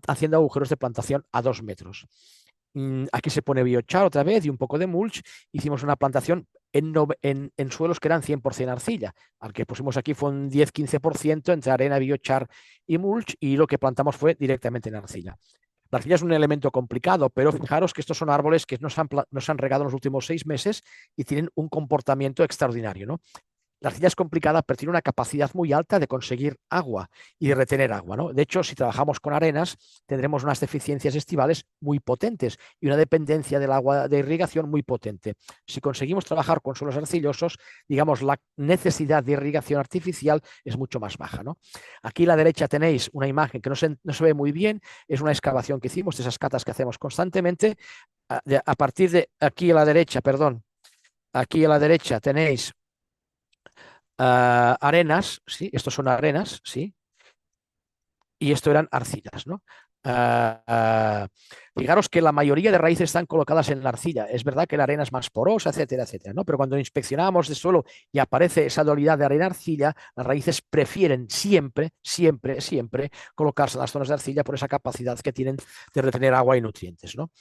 A: haciendo agujeros de plantación a 2 metros. Aquí se pone biochar otra vez y un poco de mulch. Hicimos una plantación en suelos que eran 100% arcilla. Al que pusimos aquí fue un 10-15% entre arena, biochar y mulch, y lo que plantamos fue directamente en arcilla. La arcilla es un elemento complicado, pero fijaros que estos son árboles que no se han regado en los últimos 6 meses y tienen un comportamiento extraordinario, ¿no? la arcilla es complicada, pero tiene una capacidad muy alta de conseguir agua y de retener agua, ¿no? De hecho, si trabajamos con arenas, tendremos unas deficiencias estivales muy potentes y una dependencia del agua de irrigación muy potente. Si conseguimos trabajar con suelos arcillosos, digamos, la necesidad de irrigación artificial es mucho más baja, ¿no? Aquí a la derecha tenéis una imagen que no se ve muy bien, es una excavación que hicimos, de esas catas que hacemos constantemente. A partir de aquí a la derecha, perdón, aquí a la derecha tenéis arenas, ¿sí? Estos son arenas, ¿sí? Y esto eran arcillas, ¿no? Uh, uh, Fijaros que la mayoría de raíces están colocadas en la arcilla. Es verdad que la arena es más porosa, etcétera, etcétera, ¿no? Pero cuando inspeccionamos el suelo y aparece esa dualidad de arena-arcilla, las raíces prefieren siempre, siempre, siempre colocarse en las zonas de arcilla por esa capacidad que tienen de retener agua y nutrientes, ¿no?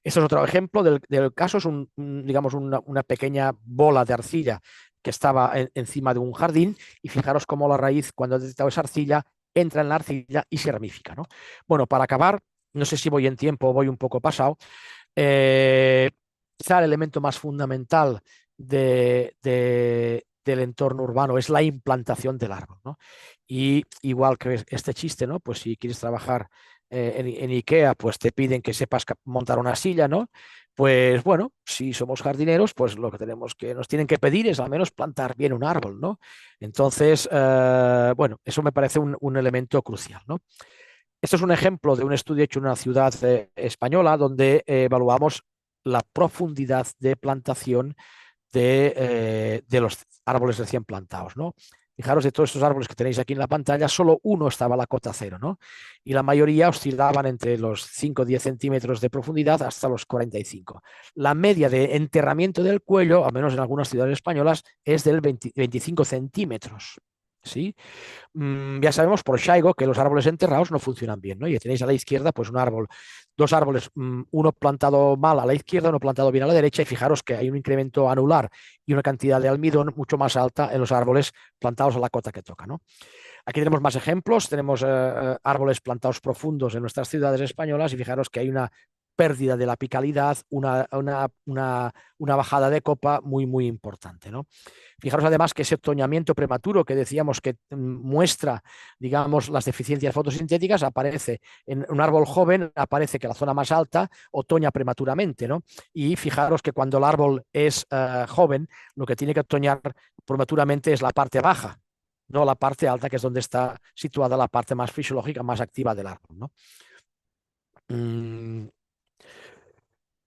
A: Esto es otro ejemplo del caso, es digamos una pequeña bola de arcilla que estaba encima de un jardín y fijaros cómo la raíz, cuando ha detectado esa arcilla, entra en la arcilla y se ramifica, ¿no? Bueno, para acabar, no sé si voy en tiempo o voy un poco pasado, quizá el elemento más fundamental del entorno urbano es la implantación del árbol, ¿no? Y igual que este chiste, ¿no? Pues si quieres trabajar en IKEA, pues te piden que sepas montar una silla, ¿no? Pues bueno, si somos jardineros, pues lo que nos tienen que pedir es al menos plantar bien un árbol, ¿no? Entonces, bueno, eso me parece un elemento crucial, ¿no? Esto es un ejemplo de un estudio hecho en una ciudad española donde evaluamos la profundidad de plantación de los árboles recién plantados, ¿no? Fijaros, de todos estos árboles que tenéis aquí en la pantalla, solo uno estaba a la cota cero, ¿no? Y la mayoría oscilaban entre los 5 o 10 centímetros de profundidad hasta los 45. La media de enterramiento del cuello, al menos en algunas ciudades españolas, es del 25 centímetros. ¿Sí? Ya sabemos por Shaigo que los árboles enterrados no funcionan bien, ¿no? Y tenéis a la izquierda pues un árbol, dos árboles, uno plantado mal a la izquierda, uno plantado bien a la derecha, y fijaros que hay un incremento anular y una cantidad de almidón mucho más alta en los árboles plantados a la cota que toca, ¿no? Aquí tenemos más ejemplos, tenemos árboles plantados profundos en nuestras ciudades españolas y fijaros que hay una pérdida de la apicalidad, una bajada de copa muy, muy importante, ¿no? Fijaros además que ese otoñamiento prematuro que decíamos que muestra, digamos, las deficiencias fotosintéticas, aparece en un árbol joven, aparece que la zona más alta otoña prematuramente, ¿no? Y fijaros que cuando el árbol es joven, lo que tiene que otoñar prematuramente es la parte baja, no la parte alta, que es donde está situada la parte más fisiológica, más activa del árbol, ¿no?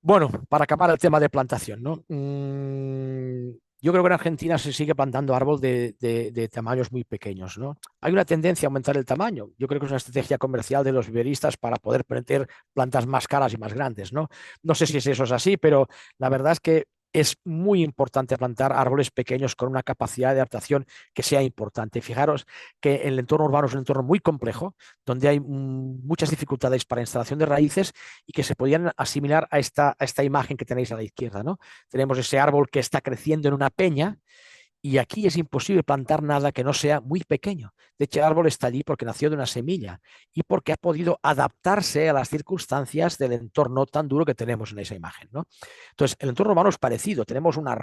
A: Bueno, para acabar el tema de plantación, ¿no? Yo creo que en Argentina se sigue plantando árbol de tamaños muy pequeños, ¿no? Hay una tendencia a aumentar el tamaño. Yo creo que es una estrategia comercial de los viveristas para poder meter plantas más caras y más grandes, ¿no? No sé si eso es así, pero la verdad es que es muy importante plantar árboles pequeños con una capacidad de adaptación que sea importante. Fijaros que el entorno urbano es un entorno muy complejo, donde hay muchas dificultades para instalación de raíces y que se podían asimilar a esta imagen que tenéis a la izquierda, ¿no? Tenemos ese árbol que está creciendo en una peña y aquí es imposible plantar nada que no sea muy pequeño. De hecho, el árbol está allí porque nació de una semilla y porque ha podido adaptarse a las circunstancias del entorno tan duro que tenemos en esa imagen, ¿no? Entonces, el entorno humano es parecido. Tenemos una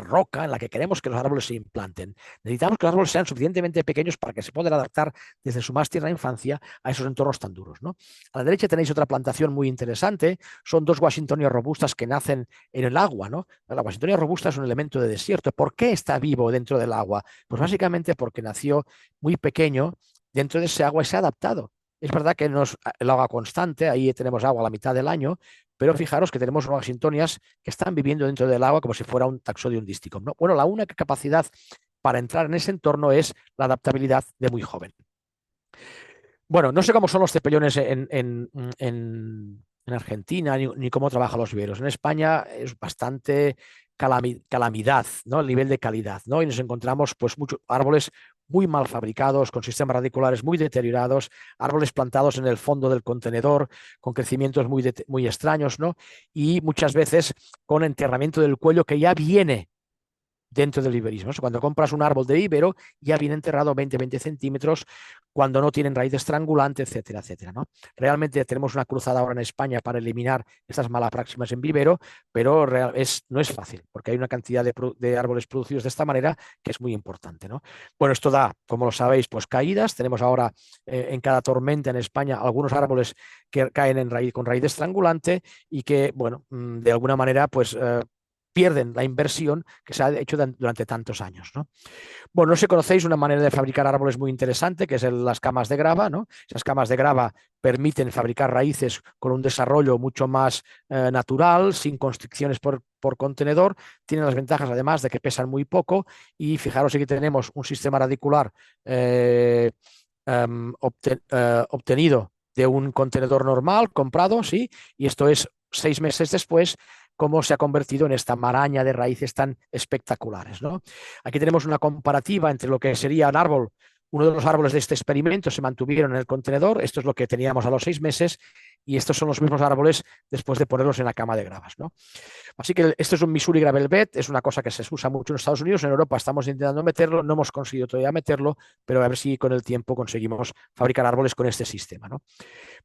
A: roca en la que queremos que los árboles se implanten. Necesitamos que los árboles sean suficientemente pequeños para que se puedan adaptar desde su más tierna infancia a esos entornos tan duros, ¿no? A la derecha tenéis otra plantación muy interesante. Son dos Washingtonias robustas que nacen en el agua, ¿no? La Washingtonia robusta es un elemento de desierto. ¿Por qué está vivo dentro del agua? Pues básicamente porque nació muy pequeño dentro de ese agua y se ha adaptado. Es verdad que no es el agua constante, ahí tenemos agua a la mitad del año, pero fijaros que tenemos Washingtonias que están viviendo dentro del agua como si fuera un taxodium dísticum, ¿no? Bueno, la única capacidad para entrar en ese entorno es la adaptabilidad de muy joven. Bueno, no sé cómo son los cepellones en Argentina ni cómo trabajan los viveros. En España es bastante calamidad, ¿no? El nivel de calidad, ¿no? Y nos encontramos pues muchos árboles muy mal fabricados, con sistemas radiculares muy deteriorados, árboles plantados en el fondo del contenedor, con crecimientos muy extraños, ¿no? Y muchas veces con enterramiento del cuello que ya viene dentro del viverismo. O sea, cuando compras un árbol de vivero, ya viene enterrado 20 centímetros cuando no tienen raíz estrangulante, etcétera, etcétera, ¿no? Realmente tenemos una cruzada ahora en España para eliminar estas malas prácticas en vivero, pero no es fácil, porque hay una cantidad de árboles producidos de esta manera que es muy importante, ¿no? Bueno, esto da, como lo sabéis, pues caídas. Tenemos ahora en cada tormenta en España algunos árboles que caen con raíz estrangulante y que, bueno, de alguna manera, pues pierden la inversión que se ha hecho durante tantos años, ¿no? Bueno, no sé si conocéis una manera de fabricar árboles muy interesante, que es las camas de grava, ¿no? Esas camas de grava permiten fabricar raíces con un desarrollo mucho más natural, sin constricciones por contenedor. Tienen las ventajas, además, de que pesan muy poco y fijaros aquí tenemos un sistema radicular obtenido de un contenedor normal, comprado, ¿sí? Y esto es 6 meses después cómo se ha convertido en esta maraña de raíces tan espectaculares, ¿no? Aquí tenemos una comparativa entre lo que sería un árbol. Uno de los árboles de este experimento se mantuvieron en el contenedor. Esto es lo que teníamos a los 6 meses y estos son los mismos árboles después de ponerlos en la cama de gravas, ¿no? Así que esto es un Missouri Gravel Bed, es una cosa que se usa mucho en Estados Unidos, en Europa estamos intentando meterlo, no hemos conseguido todavía meterlo, pero a ver si con el tiempo conseguimos fabricar árboles con este sistema, ¿no?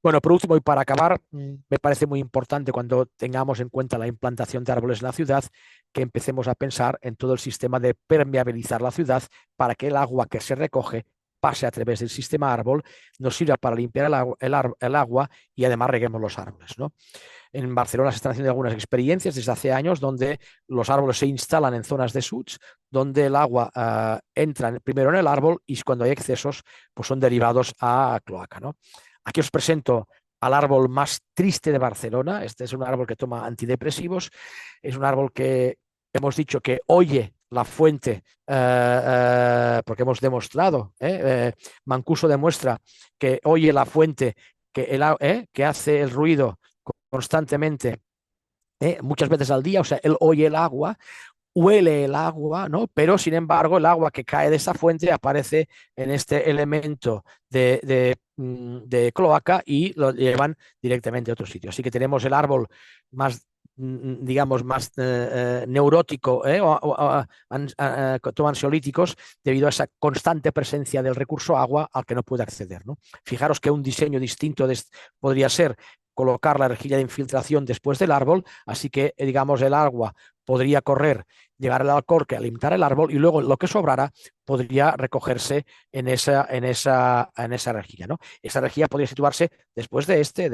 A: Bueno, por último y para acabar, me parece muy importante cuando tengamos en cuenta la implantación de árboles en la ciudad, que empecemos a pensar en todo el sistema de permeabilizar la ciudad para que el agua que se recoge pase a través del sistema árbol, nos sirva para limpiar el agua y además reguemos los árboles, ¿no? En Barcelona se están haciendo algunas experiencias desde hace años donde los árboles se instalan en zonas de SUTs, donde el agua entra primero en el árbol y cuando hay excesos, pues son derivados a cloaca, ¿no? Aquí os presento al árbol más triste de Barcelona. Este es un árbol que toma antidepresivos. Es un árbol que hemos dicho que oye la fuente, porque hemos demostrado, Mancuso demuestra que oye la fuente, que hace el ruido constantemente, muchas veces al día, o sea, él oye el agua, huele el agua, ¿no? Pero sin embargo, el agua que cae de esa fuente aparece en este elemento de cloaca y lo llevan directamente a otro sitio. Así que tenemos el árbol más, digamos, más neurótico, toma ansiolíticos debido a esa constante presencia del recurso agua al que no puede acceder, ¿no? Fijaros que un diseño distinto podría ser colocar la rejilla de infiltración después del árbol, así que, digamos, el agua podría correr, llegar al alcorque, alimentar el árbol y luego lo que sobrara podría recogerse en esa rejilla, ¿no? Esa rejilla podría situarse después de este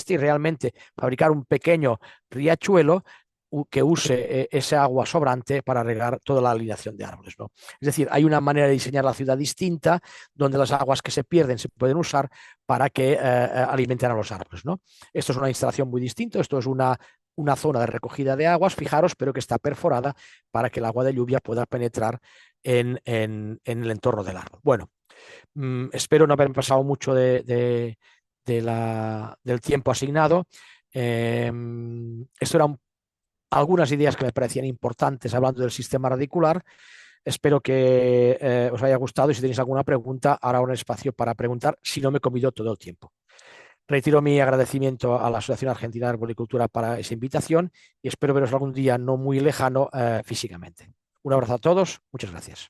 A: y realmente fabricar un pequeño riachuelo que use ese agua sobrante para regar toda la alineación de árboles, ¿no? Es decir, hay una manera de diseñar la ciudad distinta donde las aguas que se pierden se pueden usar para que alimenten a los árboles, ¿no? Esto es una instalación muy distinta, esto es una zona de recogida de aguas, fijaros, pero que está perforada para que el agua de lluvia pueda penetrar en el entorno del árbol. Bueno, espero no haber pasado mucho del tiempo asignado. Esto eran algunas ideas que me parecían importantes hablando del sistema radicular. Espero que os haya gustado y si tenéis alguna pregunta, habrá un espacio para preguntar si no me he comido todo el tiempo. Retiro mi agradecimiento a la Asociación Argentina de Arboricultura para esa invitación y espero veros algún día no muy lejano físicamente. Un abrazo a todos, muchas gracias.